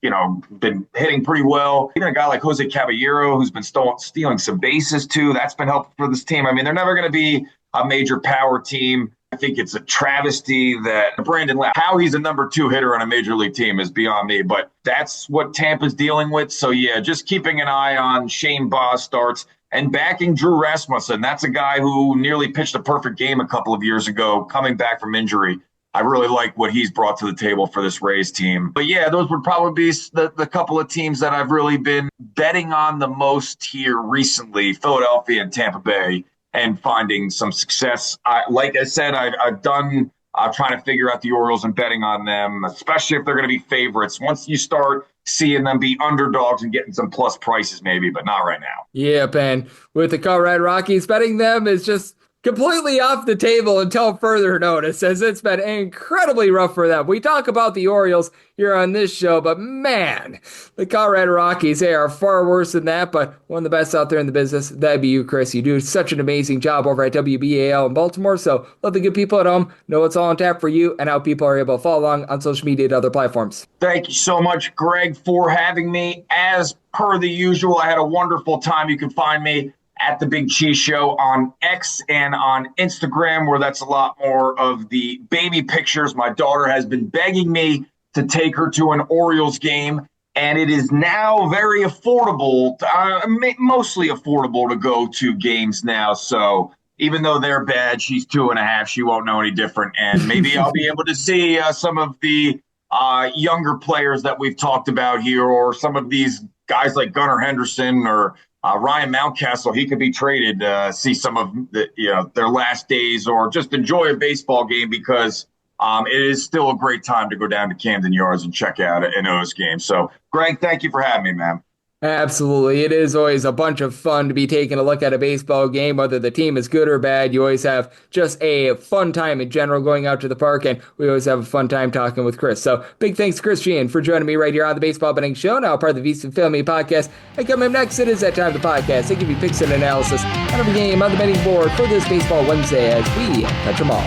been hitting pretty well. Even a guy like Jose Caballero, who's been stealing some bases too, that's been helpful for this team. I mean, they're never going to be a major power team. I think it's a travesty that Brandon Hyde, how he's a number 2 hitter on a major league team is beyond me, but that's what Tampa's dealing with. So yeah, just keeping an eye on Shane Baz starts and backing Drew Rasmussen. That's a guy who nearly pitched a perfect game a couple of years ago, coming back from injury. I really like what he's brought to the table for this Rays team. But yeah, those would probably be the couple of teams that I've really been betting on the most here recently, Philadelphia and Tampa Bay, and finding some success. Like I said, I've done trying to figure out the Orioles and betting on them, especially if they're going to be favorites. Once you start seeing them be underdogs and getting some plus prices maybe, but not right now. Yep, and with the Colorado Rockies, betting them is just completely off the table until further notice, as it's been incredibly rough for them. We talk about the Orioles here on this show, but man, the Colorado Rockies, they are far worse than that, but one of the best out there in the business. That'd be you, Chris. You do such an amazing job over at WBAL in Baltimore, so let the good people at home know what's all on tap for you and how people are able to follow along on social media and other platforms. Thank you so much, Greg, for having me. As per the usual, I had a wonderful time. You can find me at The Big Cheese Show on X and on Instagram, where that's a lot more of the baby pictures. My daughter has been begging me to take her to an Orioles game, and it is now very affordable, mostly affordable to go to games now. So even though they're bad, she's 2.5. She won't know any different, and maybe I'll be able to see some of the younger players that we've talked about here, or some of these guys like Gunnar Henderson or Ryan Mountcastle. He could be traded, see some of their last days, or just enjoy a baseball game, because it is still a great time to go down to Camden Yards and check out an O's game. So, Greg, thank you for having me, man. Absolutely. It is always a bunch of fun to be taking a look at a baseball game, whether the team is good or bad. You always have just a fun time in general going out to the park, and we always have a fun time talking with Chris. So big thanks to Chris Cichon for joining me right here on the Baseball Betting Show, now part of the VSiN Family Podcast. And coming up next, it is that time of the podcast. They give you picks and analysis on every game on the betting board for this Baseball Wednesday as we touch them all.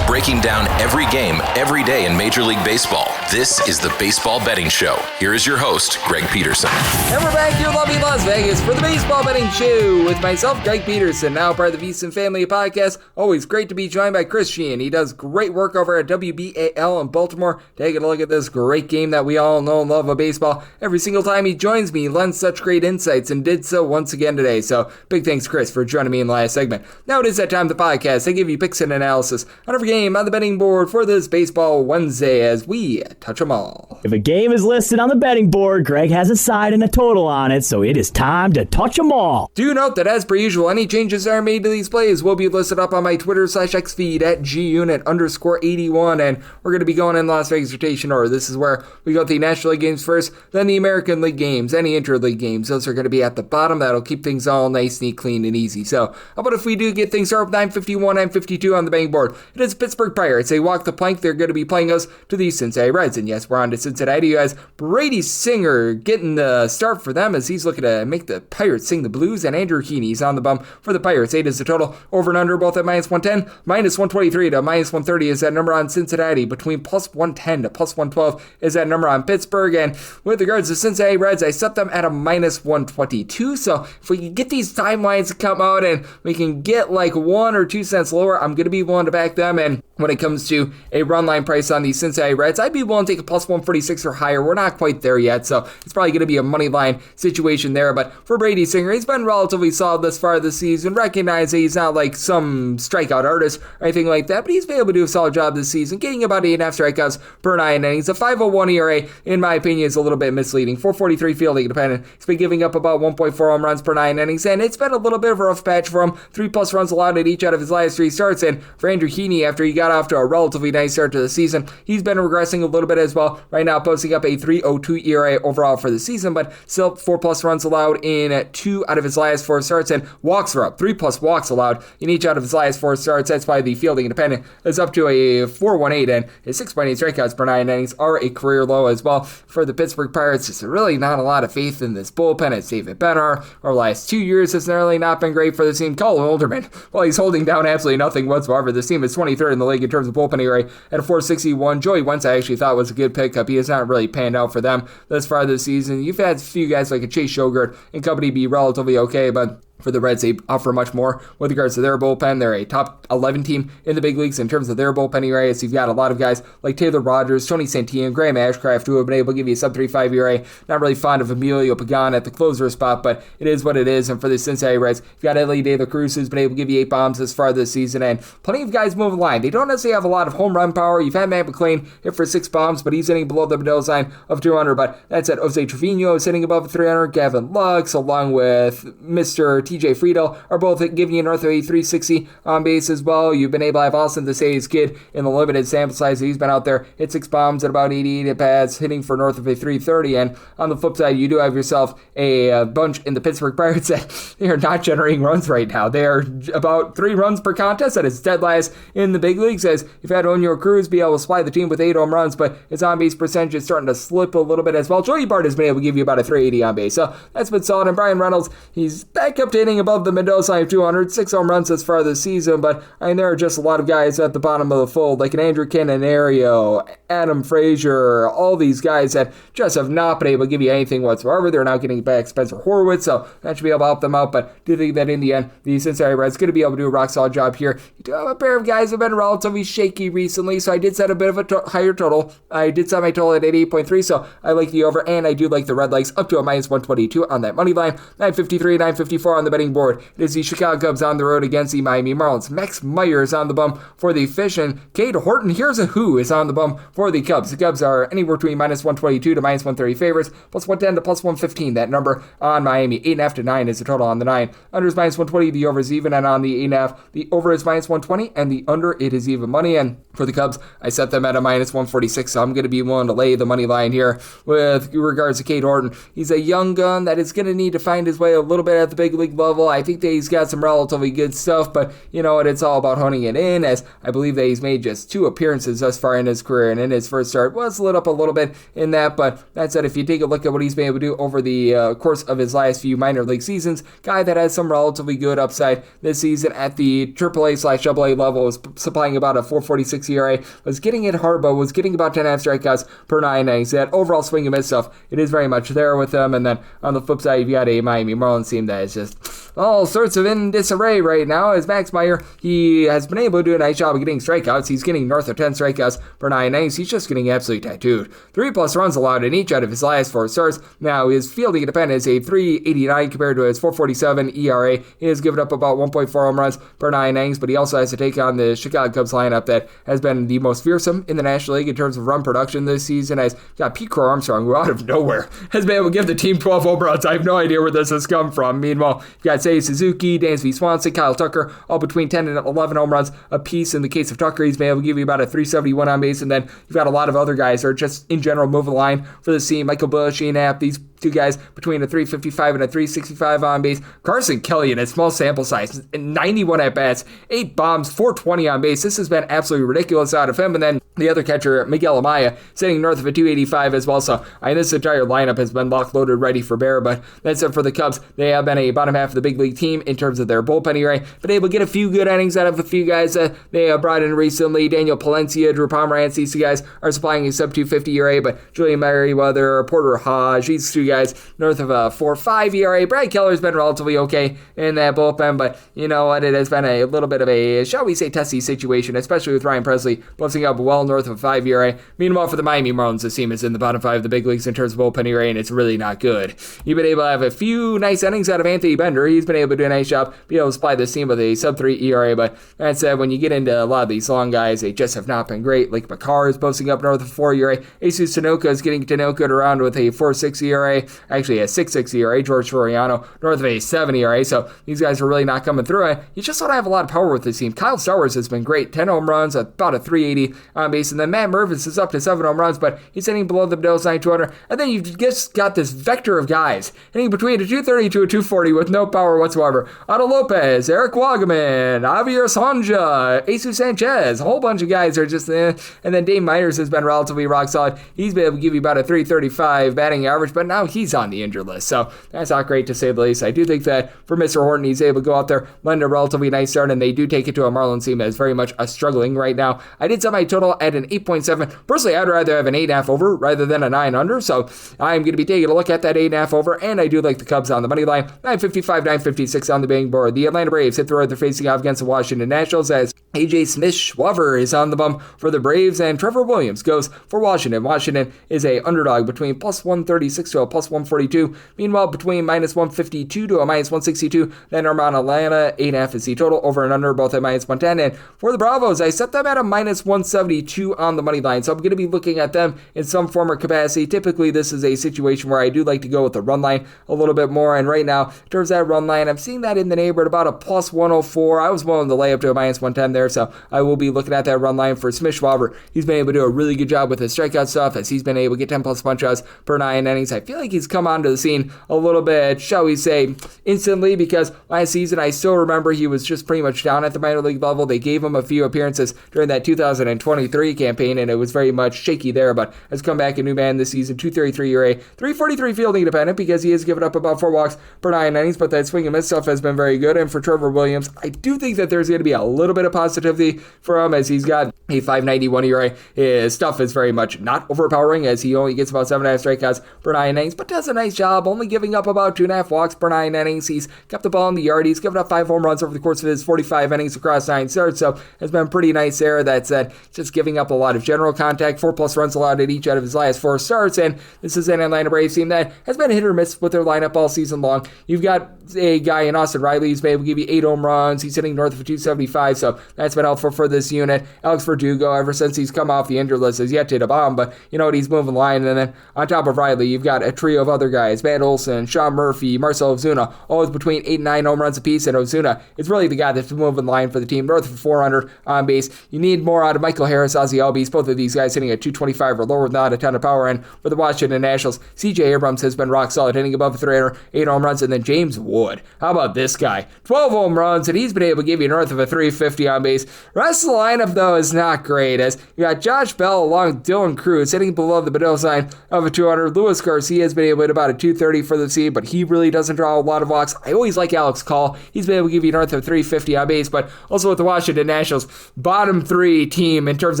Breaking down every game, every day in Major League Baseball. This is the Baseball Betting Show. Here is your host, Greg Peterson. And we're back here in lovely Las Vegas for the Baseball Betting Show with myself, Greg Peterson, now part of the VSiN Family Podcast. Always great to be joined by Chris Cichon. He does great work over at WBAL in Baltimore. Taking a look at this great game that we all know and love of baseball. Every single time he joins me, he lends such great insights, and did so once again today. So big thanks, Chris, for joining me in the last segment. Now it is that time of the podcast. I give you picks and analysis on every game on the betting board for this Baseball Wednesday as we touch them all. If a game is listed on the betting board, Greg has a side and a total on it, so it is time to touch them all. Do note that, as per usual, any changes that are made to these plays will be listed up on my Twitter/X feed at gunit_81, and we're going to be going in Las Vegas rotation order. This is where we go the National League games first, then the American League games, any interleague games. Those are going to be at the bottom. That'll keep things all nice, neat, clean, and easy. So how about if we do get things started with 951, 952 on the betting board? It is Pittsburgh Pirates. They walk the plank. They're going to be playing us to the Cincinnati Reds, and yes, we're on to Cincinnati. You guys, Brady Singer getting the start for them as he's looking to make the Pirates sing the blues, and Andrew Heaney's on the bump for the Pirates. 8 is the total, over and under both at -110, -123 to -130 is that number on Cincinnati. Between +110 to +112 is that number on Pittsburgh. And with regards to Cincinnati Reds, I set them at a -122. So if we can get these timelines to come out and we can get like 1 or 2 cents lower, I'm going to be willing to back them. And when it comes to a run line price on the Cincinnati Reds, I'd be willing to take a +146 or higher. We're not quite there yet, so it's probably going to be a money line situation there. But for Brady Singer, he's been relatively solid thus far this season. Recognize that he's not like some strikeout artist or anything like that, but he's been able to do a solid job this season, getting about 8.5 strikeouts per 9 innings. A 5.01 ERA, in my opinion, is a little bit misleading. 4.43 fielding independent. He's been giving up about 1.4 home runs per 9 innings, and it's been a little bit of a rough patch for him. 3+ runs allowed at each out of his last 3 starts. And for Andrew Heaney, after he got off to a relatively nice start to the season, he's been regressing a little bit as well. Right now, posting up a 3.02 ERA overall for the season, but still 4+ runs allowed in 2 out of his last 4 starts, and walks are up. 3+ walks allowed in each out of his last 4 starts. That's why the fielding independent is up to a 4.18, and his 6.8 strikeouts per 9 innings are a career low as well. For the Pittsburgh Pirates, there's really not a lot of faith in this bullpen. It's David Benner. Our last 2 years has really not been great for the team. Colin Olderman, well, he's holding down absolutely nothing whatsoever. This team is 23rd in the league in terms of bullpen ERA at a 4.61. Joey Wentz, I actually thought was a good pickup. He has not really panned out for them thus far this season. You've had a few guys like a Chase Shogurt and company be relatively okay, but for the Reds, they offer much more with regards to their bullpen. They're a top 11 team in the big leagues in terms of their bullpen ERA. So you've got a lot of guys like Taylor Rogers, Tony Santillan, Graham Ashcraft, who have been able to give you a sub-3.5 ERA. Not really fond of Emilio Pagan at the closer spot, but it is what it is. And for the Cincinnati Reds, you've got Ellie De La Cruz, who's been able to give you 8 bombs this far this season, and plenty of guys moving the line. They don't necessarily have a lot of home run power. You've had Matt McClain hit for 6 bombs, but he's hitting below the Bedell sign of 200. But that's it. Jose Trevino is hitting above 300. Gavin Lux, along with Mr. TJ Friedel are both giving you north of a 360 on base as well. You've been able to have Austin Desai's kid in the limited sample size. He's been out there, hit 6 bombs at about 88 at bats, hitting for north of a 330. And on the flip side, you do have yourself a bunch in the Pittsburgh Pirates that they are not generating runs right now. They are about 3 runs per contest. That is dead last in the big leagues, as you've had Oneil Cruz be able to supply the team with 8 home runs, but his on-base percentage is starting to slip a little bit as well. Joey Bart has been able to give you about a 380 on base, so that's been solid. And Brian Reynolds, he's back up to hitting above the Mendoza line of 200, 6 home runs thus far this season, but I mean, there are just a lot of guys at the bottom of the fold, like an Andrew Canario, Adam Frazier, all these guys that just have not been able to give you anything whatsoever. They're now getting back Spencer Horwitz, so that should be able to help them out, but I do think that in the end, the Cincinnati Reds going to be able to do a rock solid job here. You do have a pair of guys who have been relatively shaky recently, so I did set a bit of a higher total. I did set my total at 88.3, so I like the over, and I do like the Red Legs up to a minus 122 on that money line. 953, 954 on the betting board. It is the Chicago Cubs on the road against the Miami Marlins. Max Meyer is on the bum for the Fish, and Cade Horton, here's a who, is on the bum for the Cubs. The Cubs are anywhere between minus 122 to minus 130 favorites, plus 110 to plus 115. That number on Miami, 8.5 to 9 is the total on the 9. Under is minus 120, the over is even, and on the 8.5, the over is minus 120, and the under, it is even money. And for the Cubs, I set them at a minus 146, so I'm going to be willing to lay the money line here with regards to Cade Horton. He's a young gun that is going to need to find his way a little bit at the big league level. I think that he's got some relatively good stuff, but you know what? It's all about honing it in, as I believe that he's made just 2 appearances thus far in his career, and in his first start was lit up a little bit in that, but that said, if you take a look at what he's been able to do over the course of his last few minor league seasons, guy that has some relatively good upside this season at the AAA/AA level, was supplying about a 4.46 ERA, was getting it hard, but was getting about 10.5 strikeouts per 9 innings. That overall swing and miss stuff, it is very much there with him. And then on the flip side, you've got a Miami Marlins team that is just all sorts of in disarray right now. As Max Meyer, he has been able to do a nice job of getting strikeouts. He's getting north of 10 strikeouts per 9 innings. He's just getting absolutely tattooed. 3+ runs allowed in each out of his last 4 starts. Now, his fielding independence is a 3.89 compared to his 4.47 ERA. He has given up about 1.4 home runs per 9 innings, but he also has to take on the Chicago Cubs lineup that has been the most fearsome in the National League in terms of run production this season, as got Pete Crow Armstrong, who out of nowhere has been able to give the team 12 home runs. I have no idea where this has come from. Meanwhile, you've got Seiya Suzuki, Dansby Swanson, Kyle Tucker, all between 10 and 11 home runs apiece. In the case of Tucker, he's been able to give you about a 371 on base, and then you've got a lot of other guys that are just in general moving the line for the team. Michael Bush, Ian Happ, these 2 guys between a 355 and a 365 on base. Carson Kelly in a small sample size, 91 at bats, 8 bombs, 420 on base. This has been absolutely ridiculous out of him. And then the other catcher, Miguel Amaya, sitting north of a 285 as well. So this entire lineup has been lock loaded, ready for bear. But that's it for the Cubs. They have been a bottom half of the big league team in terms of their bullpen ERA, but able to get a few good innings out of a few guys that they brought in recently. Daniel Palencia, Drew Pomeranz, these 2 guys are supplying a sub 250 ERA, but Julian Merriweather, Porter Hodge, these 2 guys north of a 4.5 ERA. Brad Keller's been relatively okay in that bullpen, but you know what? It has been a little bit of a, shall we say, testy situation, especially with Ryan Presley busting up well north of 5 ERA. Meanwhile, for the Miami Marlins, this team is in the bottom 5 of the big leagues in terms of bullpen ERA, and it's really not good. You've been able to have a few nice innings out of Anthony Bender. He's been able to do a nice job, be able to supply this team with a sub 3 ERA, but that said, when you get into a lot of these long guys, they just have not been great. Like McCarr is posting up north of 4 ERA. Jesus Tanoka is getting Tanoka around with a 4.6 ERA, actually a 6.6 ERA. George Floriano north of a 7 ERA, so these guys are really not coming through. You just don't have a lot of power with this team. Kyle Stowers has been great, 10 home runs, about a 380 on base, and then Matt Mervis is up to 7 home runs, but he's hitting below the Mendoza line 200, and then you've just got this vector of guys hitting between a 230 to a 240 with no power whatsoever. Otto Lopez, Eric Wagaman, Javier Sonja, Jesus Sanchez, a whole bunch of guys are just and then Dave Miners has been relatively rock solid. He's been able to give you about a 335 batting average, but now he's on the injured list, so that's not great to say the least. I do think that for Mr. Horton, he's able to go out there, lend a relatively nice start, and they do take it to a Marlins team that is very much struggling right now. I did set my total at an 8.7. Personally, I'd rather have an 8.5 over rather than a 9 under, so I'm going to be taking a look at that 8.5 over, and I do like the Cubs on the money line. 955, 956 on the betting board. The Atlanta Braves hit the road. They're facing off against the Washington Nationals as AJ Smith-Schwaber is on the bum for the Braves, and Trevor Williams goes for Washington. Washington is a underdog between plus 136 to a plus 142. Meanwhile, between minus 152 to a minus 162. Then I'm on Atlanta, 8.5 is the total, over and under, both at minus 110. And for the Bravos, I set them at a minus 172 on the money line. So I'm going to be looking at them in some form or capacity. Typically, this is a situation where I do like to go with the run line a little bit more. And right now, in terms that run line. I'm seeing that in the neighborhood about a plus 104. I was willing to lay up to a minus 110 there, so I will be looking at that run line for Smith Schwaber. He's been able to do a really good job with his strikeout stuff as he's been able to get 10 plus punch-outs per 9 innings. I feel like he's come onto the scene a little bit, shall we say, instantly, because last season I still remember he was just pretty much down at the minor league level. They gave him a few appearances during that 2023 campaign, and it was very much shaky there, but has come back a new man this season. 2.33 ERA, 3.43 fielding dependent because he has given up about 4 walks per 9 innings, but that swing and miss stuff has been very good. And for Trevor Williams, I do think that there's going to be a little bit of positivity for him as he's got a 5.91 ERA. His stuff is very much not overpowering as he only gets about 7.5 strikeouts per 9 innings, but does a nice job, only giving up about 2.5 walks per 9 innings. He's kept the ball in the yard. He's given up 5 home runs over the course of his 45 innings across 9 starts, so has been pretty nice there. That said, just giving up a lot of general contact, 4+ runs allowed at each out of his last 4 starts, and this is an Atlanta Braves team that has been hit or miss with their lineup all season long. You've got a guy in Austin Riley who's been able to give you 8 home runs. He's hitting north of 275, so that's been helpful for this unit. Alex Verdugo, ever since he's come off the injured list, has yet to hit a bomb, but you know what, he's moving the line. And then on top of Riley, you've got a trio of other guys, Matt Olson, Sean Murphy, Marcell Ozuna, always between 8 and 9 home runs apiece, and Ozuna is really the guy that's moving the line for the team, north of 400 on base. You need more out of Michael Harris, Ozzie Albies, both of these guys hitting at 225 or lower without a ton of power. And for the Washington Nationals, C.J. Abrams has been rock solid, hitting above 300, 8 home runs. And then James Wood, how about this guy? 12 home runs, and he's been able to give you north of a 350 on base. Rest of the lineup, though, is not great, as you got Josh Bell along with Dylan Cruz hitting below the middle sign of a 200. Luis Garcia has been able to hit about a 230 for the season, but he really doesn't draw a lot of walks. I always like Alex Call. He's been able to give you north of 350 on base, but also with the Washington Nationals, bottom 3 team in terms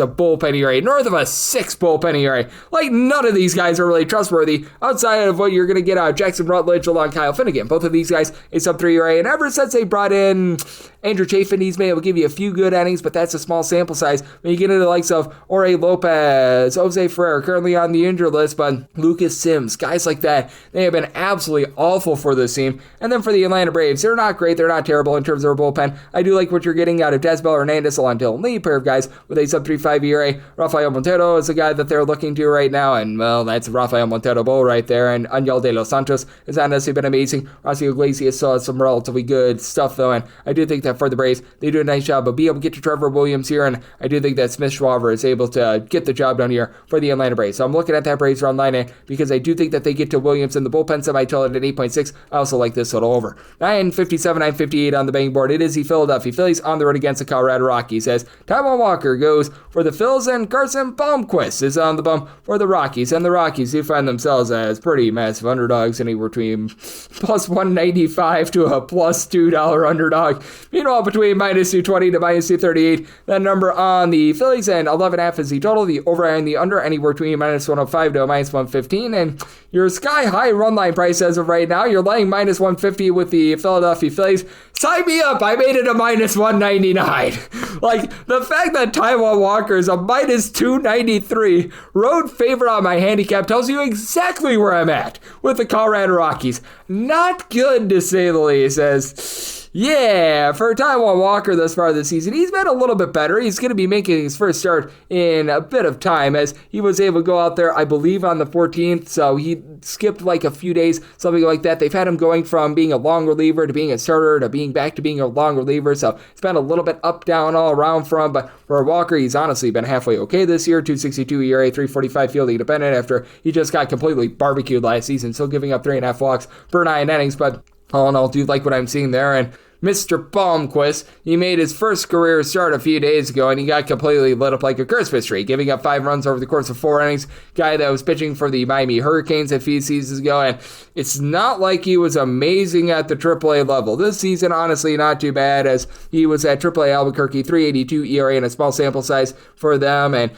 of bullpen ERA, north of a 6 bullpen ERA. Like, none of these guys are really trustworthy outside of what you're going to get out of Jackson Rutledge along Kyle Finnegan. Both of these guys, a sub 3 ERA, and ever since they brought in Andrew Chafin, he's been able to give you a few good innings, but that's a small sample size. When you get into the likes of Jorge Lopez, Jose Ferrer, currently on the injured list, but Lucas Sims, guys like that, they have been absolutely awful for this team. And then for the Atlanta Braves, they're not great, they're not terrible in terms of their bullpen. I do like what you're getting out of Desbel Hernandez, along Dylan Lee, pair of guys with a sub 3.5 ERA. Rafael Montero is the guy that they're looking to right now, and well, that's Rafael Montero Bull right there. And Angel de los Santos has not necessarily been amazing. Rossi Iglesias saw some relatively good stuff though, and I do think that for the Braves, they do a nice job of being able to get to Trevor Williams here, and I do think that Smith Schwaber is able to get the job done here for the Atlanta Braves. So I'm looking at that Braves run line because I do think that they get to Williams in the bullpen semi-total at 8.6. I also like this total over 957, 958 on the betting board. It is the Philadelphia Phillies on the road against the Colorado Rockies as Taijuan Walker goes for the Phils and Carson Palmquist is on the bump for the Rockies. And the Rockies do find themselves as pretty massive underdogs, anywhere between plus 195 to a plus $2 underdog. Meanwhile, between minus 220 to minus 238, that number on the Phillies, and 11.5 is the total. The over and the under anywhere between minus 105 to minus 115. And your sky high run line price as of right now, you're laying minus 150 with the Philadelphia Phillies. Sign me up. I made it a minus 199. Like, the fact that Taijuan Walker is a minus 293 road favorite on my handicap tells you exactly where I'm at with the Colorado Rockies. Not good, to say the least, as yeah, for Taijuan Walker thus far this season, he's been a little bit better. He's going to be making his first start in a bit of time as he was able to go out there, I believe, on the 14th, so he skipped like a few days, something like that. They've had him going from being a long reliever to being a starter to being back to being a long reliever, so it's been a little bit up, down, all around for him, but for Walker, he's honestly been halfway okay this year. 262 ERA, 345 fielding dependent after he just got completely barbecued last season, still giving up 3.5 walks per 9 innings, but all in all, do like what I'm seeing there. And Mr. Palmquist, he made his first career start a few days ago, and he got completely lit up like a Christmas tree, giving up 5 runs over the course of 4 innings. Guy that was pitching for the Miami Hurricanes a few seasons ago, and it's not like he was amazing at the AAA level. This season, honestly, not too bad, as he was at AAA Albuquerque, 3.82 ERA and a small sample size for them, and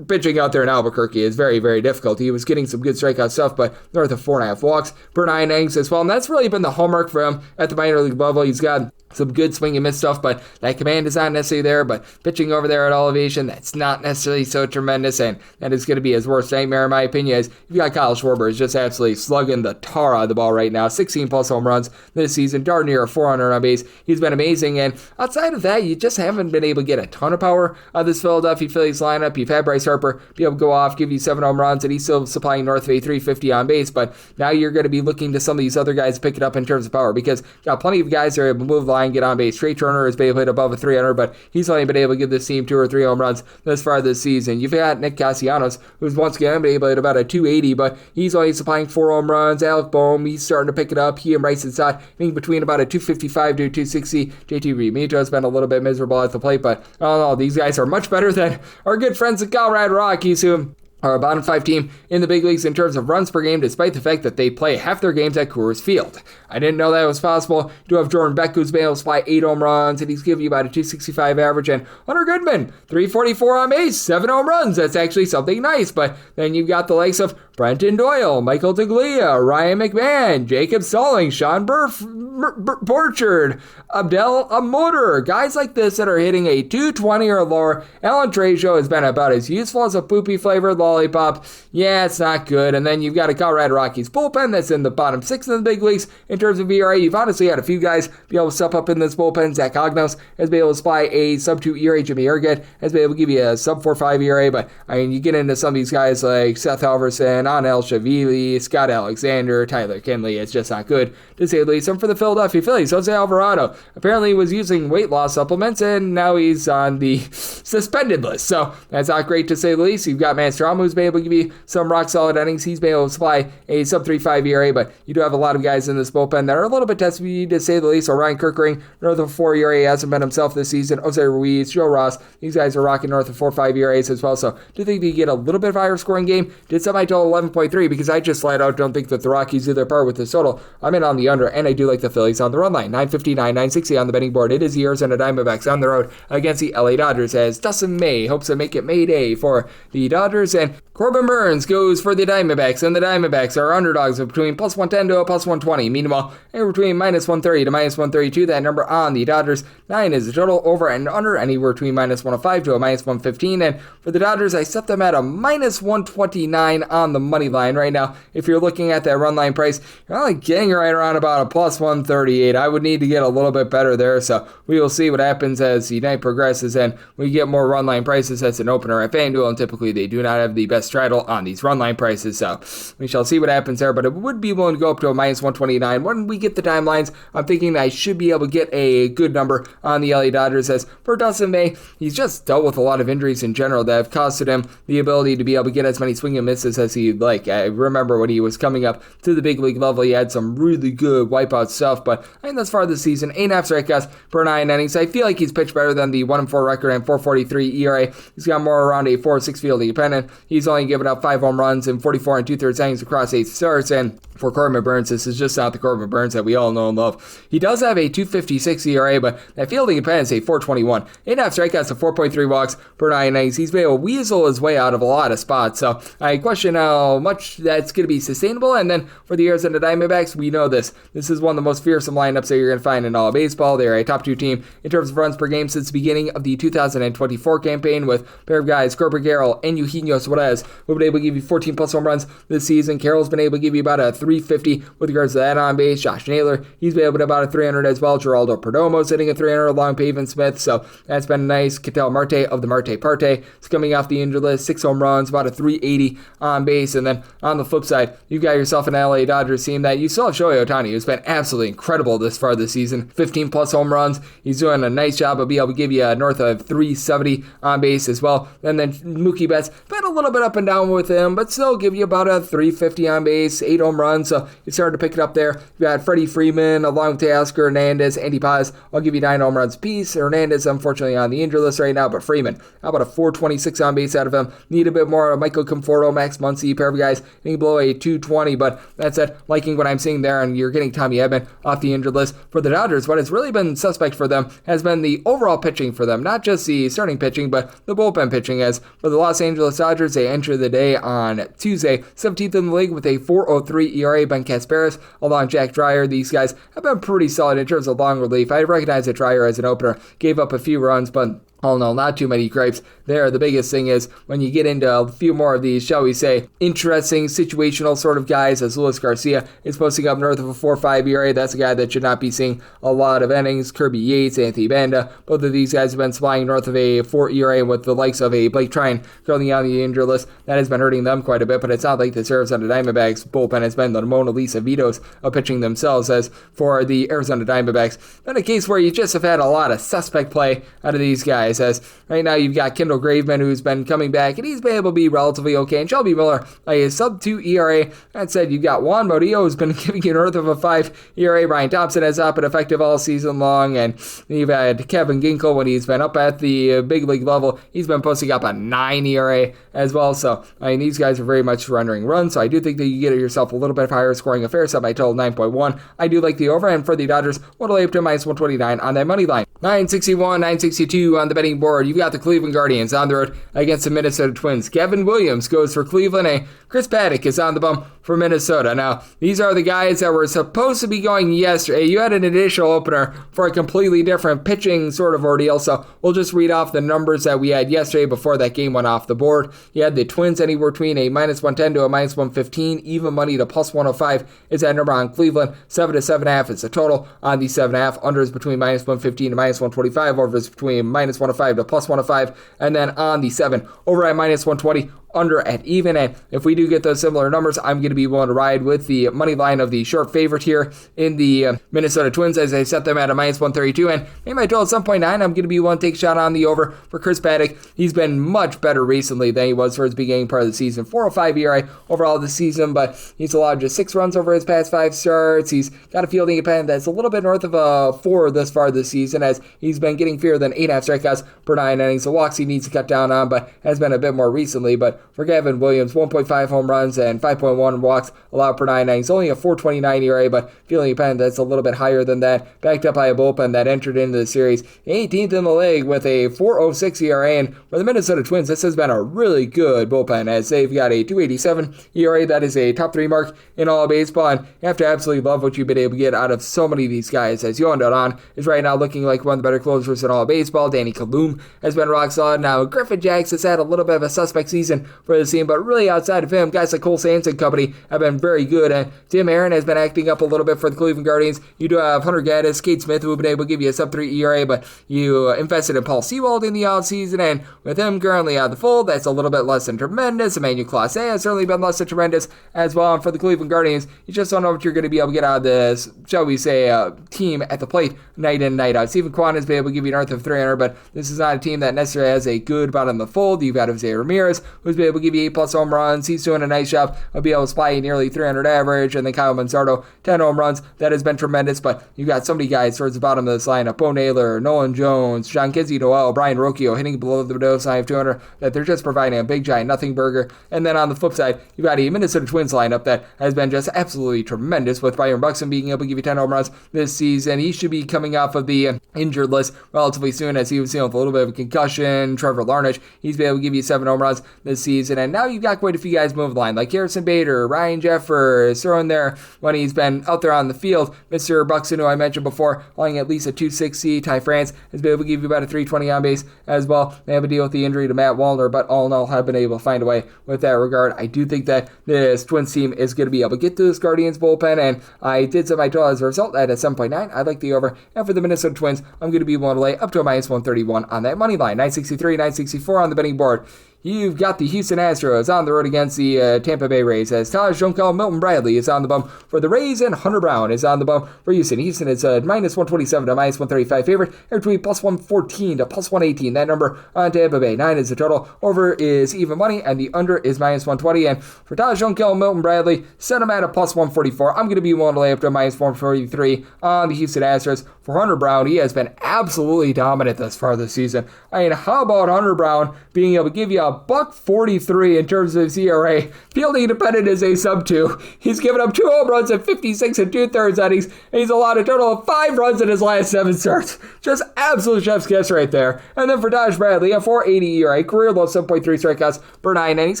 pitching out there in Albuquerque is very, very difficult. He was getting some good strikeout stuff, but north of 4.5 walks per 9 innings as well, and that's really been the hallmark for him at the minor league level. He's He's got some good swing and miss stuff, but that command is not necessarily there. But pitching over there at elevation, that's not necessarily so tremendous, and that is going to be his worst nightmare, in my opinion. As you've got Kyle Schwarber is just absolutely slugging the tar out of the ball right now. 16 plus home runs this season, darn near 400 on base. He's been amazing, and outside of that, you just haven't been able to get a ton of power out of this Philadelphia Phillies lineup. You've had Bryce Harper be able to go off, give you 7 home runs, and he's still supplying north of a 350 on base. But now you're going to be looking to some of these other guys to pick it up in terms of power, because you've got plenty of guys that are able to move the line, get on base. Trey Turner has been able to hit above a 300, but he's only been able to give this team 2 or 3 home runs thus far this season. You've got Nick Castellanos, who's once again been able to hit about a 280, but he's only supplying 4 home runs. Alec Boehm, he's starting to pick it up. He and Bryson Stott hitting between about a 255 to a 260. JT Realmuto has been a little bit miserable at the plate, but I don't know, these guys are much better than our good friends the Colorado Rockies, who are a bottom 5 team in the big leagues in terms of runs per game, despite the fact that they play half their games at Coors Field. I didn't know that was possible. You do have Jordan Beck, who's been able to supply 8 home runs, and he's giving you about a 265 average, and Hunter Goodman, 344 on base, 7 home runs. That's actually something nice, but then you've got the likes of Brenton Doyle, Michael Taglia, Ryan McMahon, Jacob Stalling, Sean Borchard, Abdel Amoder, guys like this that are hitting a 220 or lower. Alan Trejo has been about as useful as a poopy flavored lollipop. Yeah, it's not good. And then you've got a Colorado Rockies bullpen that's in the bottom 6 in the big leagues in terms of ERA. You've honestly had a few guys be able to step up in this bullpen. Zach Ognos has been able to supply a sub-2 ERA. Jimmy Erget has been able to give you a sub-4.5 ERA. But I mean, you get into some of these guys like Seth Halverson, Anel Shavili, Scott Alexander, Tyler Kinley. It's just not good, to say the least. And for the Philadelphia Phillies, Jose Alvarado apparently was using weight loss supplements, and now he's on the suspended list. So that's not great, to say the least. You've got Manstrom, who's been able to give you some rock-solid innings. He's been able to supply a sub-3.5 ERA, but you do have a lot of guys in this bullpen that are a little bit testy, to say the least. So Ryan Kirkering, north of 4 ERA, hasn't been himself this season. Jose Ruiz, Joe Ross, these guys are rocking north of 4.5 ERAs as well. So do think they get a little bit of a higher scoring game? Did semi-total 11.3, because I just flat out don't think that the Rockies do their part with this total. I'm in on the under, and I do like the Phillies on the run line. 959, 960 on the betting board. It is the Arizona Diamondbacks on the road against the LA Dodgers, as Dustin May hopes to make it Mayday for the Dodgers, and Corbin Burns goes for the Diamondbacks, and the Diamondbacks are underdogs of between plus 110 to a plus 120. Meanwhile, anywhere between minus 130 to minus 132. That number on the Dodgers 9 is the total. Over and under anywhere between minus 105 to a minus 115. And for the Dodgers, I set them at a minus 129 on the money line right now. If you're looking at that run line price, you're only getting right around about a plus 138. I would need to get a little bit better there, so we will see what happens as the night progresses and we get more run line prices. That's an opener at FanDuel, and typically they do not have the best straddle on these run line prices, so we shall see what happens there, but it would be willing to go up to a minus 129. When we get the timelines, I'm thinking that I should be able to get a good number on the LA Dodgers. As for Dustin May, he's just dealt with a lot of injuries in general that have costed him the ability to be able to get as many swing and misses as he'd like. I remember when he was coming up to the big league level, he had some really good wipeout stuff, but I think thus far this season, 8.5 strikeouts per 9 innings. I feel like he's pitched better than the 1-4 record and 4.43 ERA. He's got more around a 4.6 fielding dependent. He's only given up 5 home runs in 44 2/3 innings across 8 starts, and for Corbin Burns, this is just not the Corbin Burns that we all know and love. He does have a 2.56 ERA, but that fielding dependence a 4.21. 8.5 strikeouts to 4.3 walks per 9 innings. He's been able to weasel his way out of a lot of spots, so I question how much that's going to be sustainable. And then for the Arizona Diamondbacks, we know this. This is one of the most fearsome lineups that you're going to find in all of baseball. They're a top 2 team in terms of runs per game since the beginning of the 2024 campaign, with a pair of guys, Corbin Carroll and Eugenio Suarez, who have been able to give you 14 plus home runs this season. Carroll's been able to give you about a 350 with regards to that on base. Josh Naylor, he's been able to about a 300 as well. Geraldo Perdomo's hitting a 300 along Pavin Smith, so that's been nice. Ketel Marte of the Marte Parte is coming off the injured list, 6 home runs, about a 380 on base. And then on the flip side, you've got yourself an LA Dodgers team that you still have Shohei Ohtani, who's been absolutely incredible this far this season. 15 plus home runs. He's doing a nice job of being able to give you north of 370 on base as well. And then Mookie Betts, been a little bit up and down with him, but still give you about a 350 on base, 8 home runs, so it's starting to pick it up there. You got Freddie Freeman along with Teoscar Hernandez, Andy Paz. I'll give you 9 home runs apiece. Hernandez, unfortunately, on the injury list right now, but Freeman, how about a 426 on base out of him? Need a bit more of Michael Conforto, Max Muncy, pair of guys, and below a 220, but that's it. Liking what I'm seeing there, and you're getting Tommy Edman off the injured list. For the Dodgers, what has really been suspect for them has been the overall pitching for them, not just the starting pitching, but the bullpen pitching. As for the Los Angeles Dodgers, they enter the day on Tuesday. 17th in the league with a 4.03 ERA. Ben Casparis along Jack Dreyer. These guys have been pretty solid in terms of long relief. I recognize that Dreyer as an opener gave up a few runs, but all in all, not too many gripes there. The biggest thing is when you get into a few more of these, shall we say, interesting situational sort of guys, as Luis Garcia is posting up north of a 4.5 ERA. That's a guy that should not be seeing a lot of innings. Kirby Yates, Anthony Banda, both of these guys have been supplying north of a 4 ERA with the likes of a Blake Trine currently on the injured list. That has been hurting them quite a bit, but it's not like the Arizona Diamondbacks bullpen has been the Mona Lisa Vitos of pitching themselves. As for the Arizona Diamondbacks, been a case where you just have had a lot of suspect play out of these guys, as right now you've got Kendall Graveman, who's been coming back, and he's been able to be relatively okay, and Shelby Miller, a sub-2 ERA. That said, you've got Juan Murillo, who's been giving you north of a 5 ERA. Ryan Thompson has not been effective all season long, and you've had Kevin Ginkel when he's been up at the big league level. He's been posting up a 9 ERA as well, so these guys are very much surrendering runs, so I do think that you get yourself a little bit higher scoring affair, set by total 9.1. I do like the over, and for the Dodgers, we'll lay up to minus 129 on that money line. 961, 962 on the betting board. You've got the Cleveland Guardians on the road against the Minnesota Twins. Kevin Williams goes for Cleveland, and Chris Paddock is on the bump for Minnesota. Now, these are the guys that were supposed to be going yesterday. You had an additional opener for a completely different pitching sort of ordeal, so we'll just read off the numbers that we had yesterday before that game went off the board. You had the Twins anywhere between a minus 110 to a minus 115, even money to plus 105 is that number on Cleveland. 7 to 7.5 is the total on the 7.5. Under is between minus 115 to minus 125. Over is between minus 105 to plus 105. And then on the 7, over at minus 120. Under at even, and if we do get those similar numbers, I'm going to be willing to ride with the money line of the short favorite here in the Minnesota Twins, as I set them at a minus 132, and maybe my total at 7.9. I'm going to be willing to take a shot on the over for Chris Paddock. He's been much better recently than he was for his beginning part of the season. 4.05 ERA overall this season, but he's allowed just 6 runs over his past 5 starts. He's got a fielding opinion that's a little bit north of a 4 thus far this season, as he's been getting fewer than 8.5 strikeouts per 9 innings. The walks he needs to cut down on, but has been a bit more recently. But for Kevin Williams, 1.5 home runs and 5.1 walks allowed per 9 innings. Only a 4.29 ERA, but feeling a pen that's a little bit higher than that. Backed up by a bullpen that entered into the series 18th in the league with a 4.06 ERA. And for the Minnesota Twins, this has been a really good bullpen, as they've got a 2.87 ERA. That is a top 3 mark in all of baseball, and you have to absolutely love what you've been able to get out of so many of these guys, as Yohan Duran is right now looking like one of the better closers in all of baseball. Danny Kalum has been rock solid. Now, Griffin Jax has had a little bit of a suspect season for the team, but really outside of him, guys like Cole Sands and company have been very good. And Tim Aaron has been acting up a little bit for the Cleveland Guardians. You do have Hunter Gaddis, Cade Smith, who have been able to give you a sub-3 ERA, but you invested in Paul Sewald in the offseason, and with him currently out of the fold, that's a little bit less than tremendous. Emmanuel Clase has certainly been less than tremendous as well. And for the Cleveland Guardians, you just don't know what you're going to be able to get out of this, shall we say, team at the plate night in, night out. Stephen Kwan has been able to give you north of 300, but this is not a team that necessarily has a good bottom of the fold. You've got Jose Ramirez, who's been able to give you 8+ home runs. He's doing a nice job of being able to supply nearly 300 average, and then Kyle Manzardo, 10 home runs. That has been tremendous, but you've got so many guys towards the bottom of this lineup. Bo Naylor, Nolan Jones, John Kinsey Noel, Brian Rocchio hitting below the dose line of 200, that they're just providing a big giant nothing burger. And then on the flip side, you've got a Minnesota Twins lineup that has been just absolutely tremendous, with Byron Buxton being able to give you 10 home runs this season. He should be coming off of the injured list relatively soon, as he was dealing with a little bit of a concussion. Trevor Larnach, he's been able to give you 7 home runs this season, and now you've got quite a few guys moving the line, like Harrison Bader, Ryan Jeffers, throwing there when he's been out there on the field. Mr. Buxton, who I mentioned before, playing at least a 260. Ty France has been able to give you about a 320 on base as well. They have a deal with the injury to Matt Wallner, but all in all have been able to find a way with that regard. I do think that this Twins team is going to be able to get to this Guardians bullpen, and I did set my total as a result at a 7.9. I like the over, and for the Minnesota Twins, I'm going to be willing to lay up to a minus 131 on that money line. 963, 964 on the betting board. You've got the Houston Astros on the road against the Tampa Bay Rays, as Tyler Johnkel, Milton Bradley is on the bump for the Rays, and Hunter Brown is on the bump for Houston. Houston is a minus 127 to minus 135 favorite, between plus 114 to plus 118. That number on Tampa Bay. 9 is the total. Over is even money, and the under is minus 120. And for Tyler Johnkel, Milton Bradley, set him at a plus 144. I'm going to be willing to lay up to a minus 143 on the Houston Astros. For Hunter Brown, he has been absolutely dominant thus far this season. I mean, how about Hunter Brown being able to give you a $1.43 in terms of his ERA. Fielding independent is a sub-2. He's given up 2 home runs in 56 and 2/3 innings, and he's allowed a total of 5 runs in his last 7 starts. Just absolute chef's kiss right there. And then for Dodge Bradley, a 4.80 ERA, career low 7.3 strikeouts per 9 innings,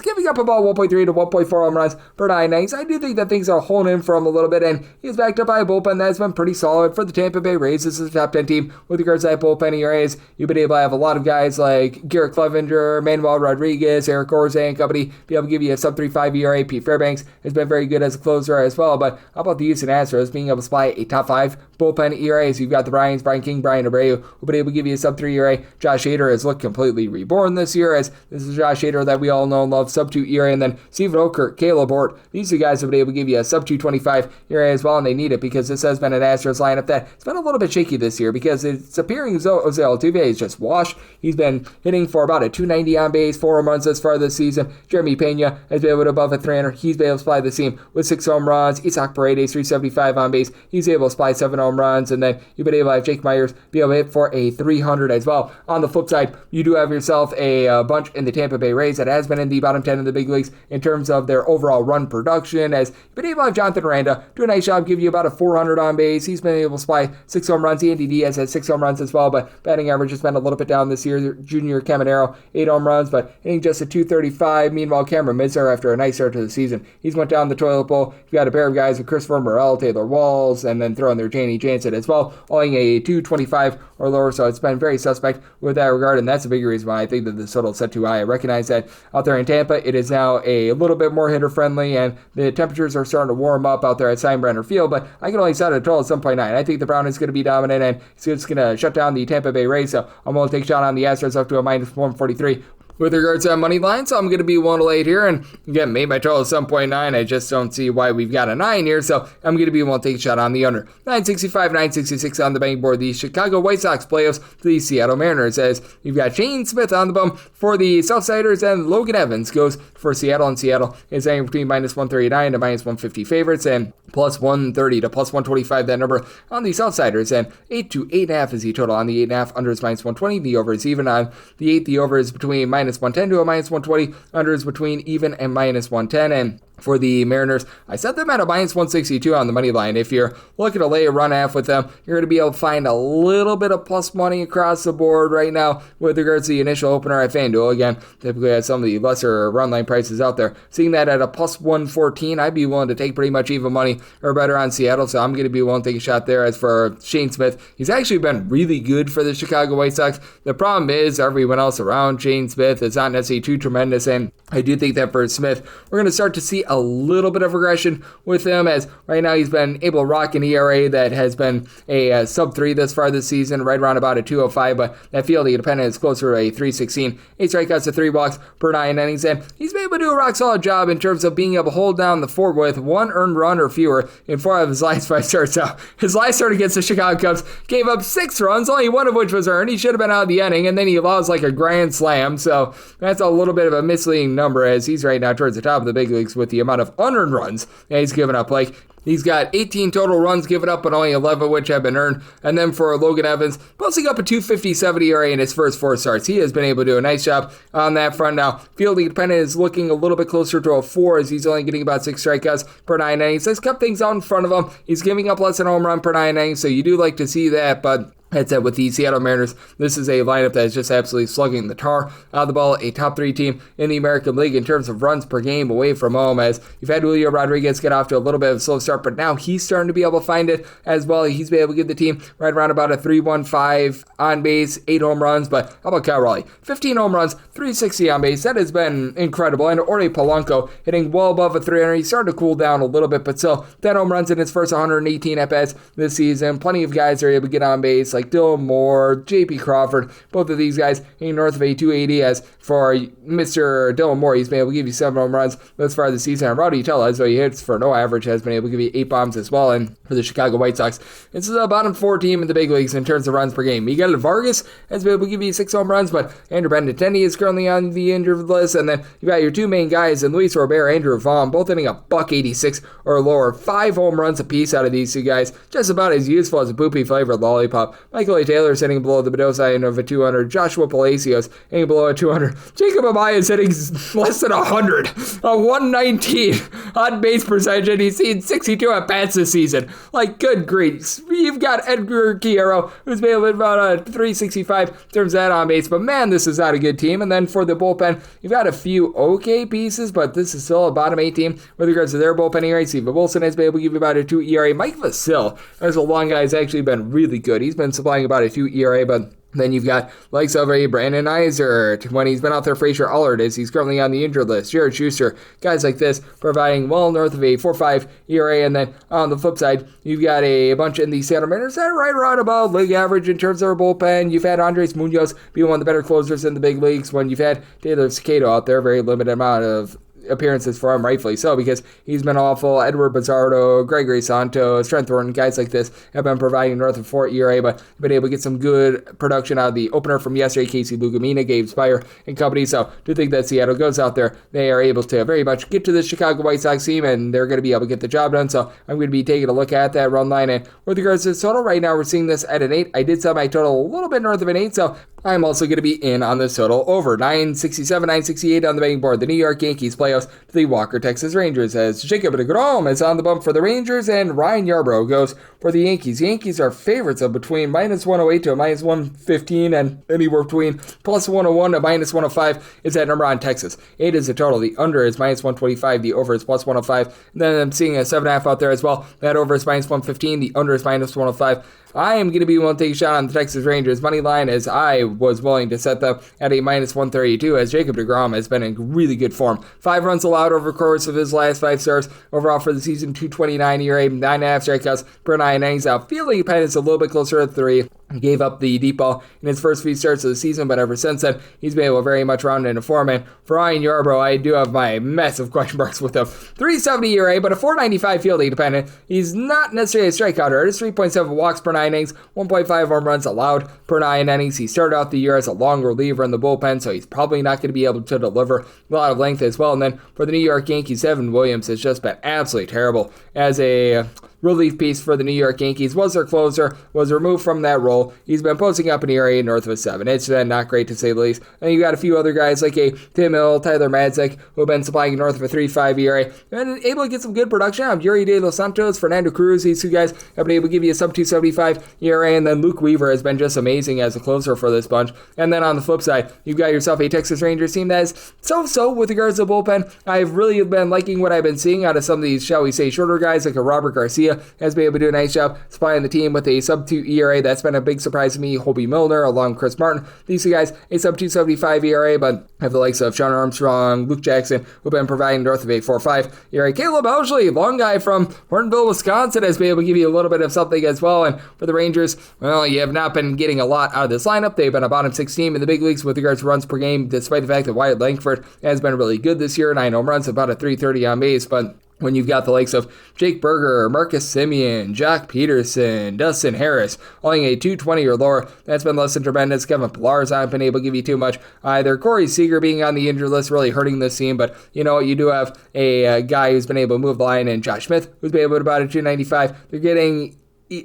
giving up about 1.3 to 1.4 home runs per 9 innings. I do think that things are holding in for him a little bit, and he's backed up by a bullpen that's been pretty solid for the Tampa Bay Rays. This is a top 10 team with regards to that bullpen ERAs. You've been able to have a lot of guys like Garrett Clevenger, Manuel Rodriguez, Eric Orze and company be able to give you a sub-3.5 ERA. Pete Fairbanks has been very good as a closer as well, but how about the Houston Astros being able to supply a top 5 bullpen ERA? So you've got the Bryans, Brian King, Brian Abreu, who've been able to give you a sub-3 ERA. Josh Hader has looked completely reborn this year, as this is Josh Hader that we all know and love, sub-2 ERA, and then Steven Okert, Caleb Ort. These two guys have been able to give you a sub-2.25 ERA as well, and they need it because this has been an Astros lineup that it's been a little bit shaky this year because it's appearing as though Jose Altuve is just washed. He's been hitting for about a 290 on base, 4 home runs thus far this season. Jeremy Pena has been able to above a 300. He's been able to supply the team with 6 home runs. Isaac Paredes, 375 on base. He's able to supply 7 home runs, and then you've been able to have Jake Myers be able to hit for a 300 as well. On the flip side, you do have yourself a bunch in the Tampa Bay Rays that has been in the bottom 10 of the big leagues in terms of their overall run production, as you've been able to have Jonathan Randa do a nice job, give you about a 400 on base. He's been able to supply 6 home runs. Andy Diaz has 6 home runs as well, but batting average has been a little bit down this year. Junior Caminero, 8 home runs, but hitting just a 235. Meanwhile, Cameron Mizner, after a nice start to the season, he's went down the toilet bowl. You've got a pair of guys with Christopher Morel, Taylor Walls, and then throw in there Janie Jansen as well, owing a 225 or lower, so it's been very suspect with that regard, and that's a big reason why I think that this total is set too high. I recognize that out there in Tampa, it is now a little bit more hitter-friendly, and the temperatures are starting to warm up out there at Steinbrenner Field, but I can only set a total of 7.9. I think the Brown is going to be dominant, and it's just going to shut down the Tampa Bay Rays, so I'm going to take a shot on the Astros up to a minus 143. With regards to that money line, so I'm going to be 1 to 8 here, and again, made my total 7.9. I just don't see why we've got a 9 here, so I'm going to be 1 to take a shot on the under. 965, 966 on the betting board. The Chicago White Sox playoffs to the Seattle Mariners, as you've got Shane Smith on the bum for the Southsiders, and Logan Evans goes for Seattle, and Seattle is hanging between minus 139 to minus 150 favorites, and plus 130 to plus 125, that number on the Southsiders, and 8 to 8.5 is the total on the 8.5. Under is minus 120. The over is even on the 8. The over is between minus 110 to a minus 120. Under is between even and minus 110. And for the Mariners, I set them at a minus 162 on the money line. If you're looking to lay a run half with them, you're going to be able to find a little bit of plus money across the board right now with regards to the initial opener at FanDuel. Again, typically has some of the lesser run line prices out there. Seeing that at a plus 114, I'd be willing to take pretty much even money or better on Seattle, so I'm going to be willing to take a shot there. As for Shane Smith, he's actually been really good for the Chicago White Sox. The problem is everyone else around Shane Smith is not necessarily too tremendous, and I do think that for Smith, we're going to start to see a little bit of regression with him, as right now he's been able to rock an ERA that has been a sub-3 thus far this season, right around about a 205, but that fielding independent is closer to a 316. 8 strikeouts to 3 walks per 9 innings, and he's been able to do a rock-solid job in terms of being able to hold down the fort with 1 earned run or fewer in 4 of his last 5 starts. So his last start against the Chicago Cubs gave up 6 runs, only 1 of which was earned. He should have been out of the inning, and then he allows like a grand slam, so that's a little bit of a misleading number, as he's right now towards the top of the big leagues with the amount of unearned runs that he's given up. Like, he's got 18 total runs given up, but only 11 of which have been earned. And then for Logan Evans, posting up a 257 ERA in his first 4 starts. He has been able to do a nice job on that front. Now, fielding dependent is looking a little bit closer to a 4, as he's only getting about 6 strikeouts per 9 innings. He's kept things out in front of him. He's giving up less than a home run per 9 innings, so you do like to see that, but that's it with the Seattle Mariners. This is a lineup that is just absolutely slugging the tar out of the ball. A top 3 team in the American League in terms of runs per game away from home, as you've had Julio Rodriguez get off to a little bit of a slow start, but now he's starting to be able to find it as well. He's been able to give the team right around about a 315 on base, 8 home runs, but how about Kyle Raleigh? 15 home runs, 360 on base. That has been incredible. And Ori Polanco hitting well above a 300. He's starting to cool down a little bit, but still 10 home runs in his first 118 at-bats this season. Plenty of guys are able to get on base, like Dylan Moore, J.P. Crawford, both of these guys hitting north of a 280. As for Mr. Dylan Moore, he's been able to give you 7 home runs thus far this season. And Rowdy Tellez, though he hits for no average, has been able to give give you 8 bombs as well. And for the Chicago White Sox, this is a bottom 4 team in the big leagues in terms of runs per game. Miguel Vargas has been able to give you 6 home runs, but Andrew Benintendi is currently on the injured list. And then you've got your 2 main guys in Luis Robert, Andrew Vaughn, both hitting a .186 or lower. 5 home runs apiece out of these 2 guys. Just about as useful as a poopy flavored lollipop. Michael A. Taylor is hitting below the Mendoza end of a 200. Joshua Palacios hitting below a 200. Jacob Amaya is hitting less than 100. A 119 on base percentage, and he's seen 62 at bats this season. Like, good grief. You've got Edgar Guerrero, who's been about a 365 in terms of that on base, but man, this is not a good team. And then for the bullpen, you've got a few okay pieces, but this is still a bottom 8 team with regards to their bullpen ERA. Steven Wilson has been able to give you about a 2 ERA. Mike Vasil, as a long guy, has actually been really good. He's been supplying about a 2 ERA, but then you've got likes of a Brandon Hyde when he's been out there. Frazier Allard is he's currently on the injured list. Jared Schuster, guys like this providing well north of a 4.5 ERA. And then on the flip side, you've got a bunch in the Seattle Mariners that are right around about league average in terms of their bullpen. You've had Andres Munoz be one of the better closers in the big leagues. When you've had Taylor Cicado out there, very limited amount of appearances for him, rightfully so, because he's been awful. Edward Bizardo, Gregory Santos, Trent Thornton, guys like this have been providing north of 4 ERA, but been able to get some good production out of the opener from yesterday. Casey Lugumina, Gabe Spire, and company. So to think that Seattle goes out there, they are able to very much get to the Chicago White Sox team, and they're going to be able to get the job done. So I'm going to be taking a look at that run line. And with regards to the total, right now we're seeing this at an 8. I did set my total a little bit north of an 8, so I'm also going to be in on this total over 967, 968 on the betting board. The New York Yankees playoffs to the Walker Texas Rangers, as Jacob deGrom is on the bump for the Rangers and Ryan Yarbrough goes for the Yankees. Yankees are favorites of between minus 108 to minus 115, and anywhere between plus 101 to minus 105 is that number on Texas. 8 is the total. The under is minus 125. The over is plus 105. And then I'm seeing a 7.5 out there as well. That over is minus 115. The under is minus 105. I am going to be willing to take a shot on the Texas Rangers money line, as I was willing to set them at a minus 132, as Jacob deGrom has been in really good form. 5 runs allowed over the course of his last 5 starts. Overall for the season, 229 ERA, 9.5 strikeouts per 9 innings. Now, fielding independence a little bit closer to 3. He gave up the deep ball in his first few starts of the season, but ever since then, he's been able to very much round into form. And for Ryan Yarbrough, I do have my massive question marks with him. 370 ERA, but a 495 fielding dependent. He's not necessarily a strikeouter. It's 3.7 walks per 9 innings, 1.5 home runs allowed per 9 innings. He started out the year as a long reliever in the bullpen, so he's probably not going to be able to deliver a lot of length as well. And then for the New York Yankees, Evan Williams has just been absolutely terrible as a relief piece for the New York Yankees. Was their closer, was removed from that role. He's been posting up an ERA north of a 7. It's been not great to say the least. And you got a few other guys like a Tim Hill, Tyler Madzik, who have been supplying north of a 3.5 ERA and able to get some good production out of Yuri De Los Santos, Fernando Cruz. These 2 guys have been able to give you a sub 275 ERA, and then Luke Weaver has been just amazing as a closer for this bunch. And then on the flip side, you've got yourself a Texas Rangers team that is so with regards to the bullpen. I've really been liking what I've been seeing out of some of these, shall we say, shorter guys like a Robert Garcia has been able to do a nice job supplying the team with a sub 2 ERA. That's been a big surprise to me. Hobie Milner along with Chris Martin. These 2 guys, a sub 275 ERA, but have the likes of Sean Armstrong, Luke Jackson, who've been providing north of a 4.5 ERA. Caleb Elsley, long guy from Hortonville, Wisconsin, has been able to give you a little bit of something as well. And for the Rangers, well, you have not been getting a lot out of this lineup. They've been a bottom 6 team in the big leagues with regards to runs per game, despite the fact that Wyatt Langford has been really good this year. 9 home runs, about a 330 on base, but when you've got the likes of Jake Berger, Marcus Semien, Jock Peterson, Dustin Harris, only a 220 or lower, that's been less than tremendous. Kevin Pillar's not been able to give you too much either. Corey Seager being on the injured list really hurting this team, but you know, you do have a guy who's been able to move the line, and Josh Smith, who's been able to about a 295. They're getting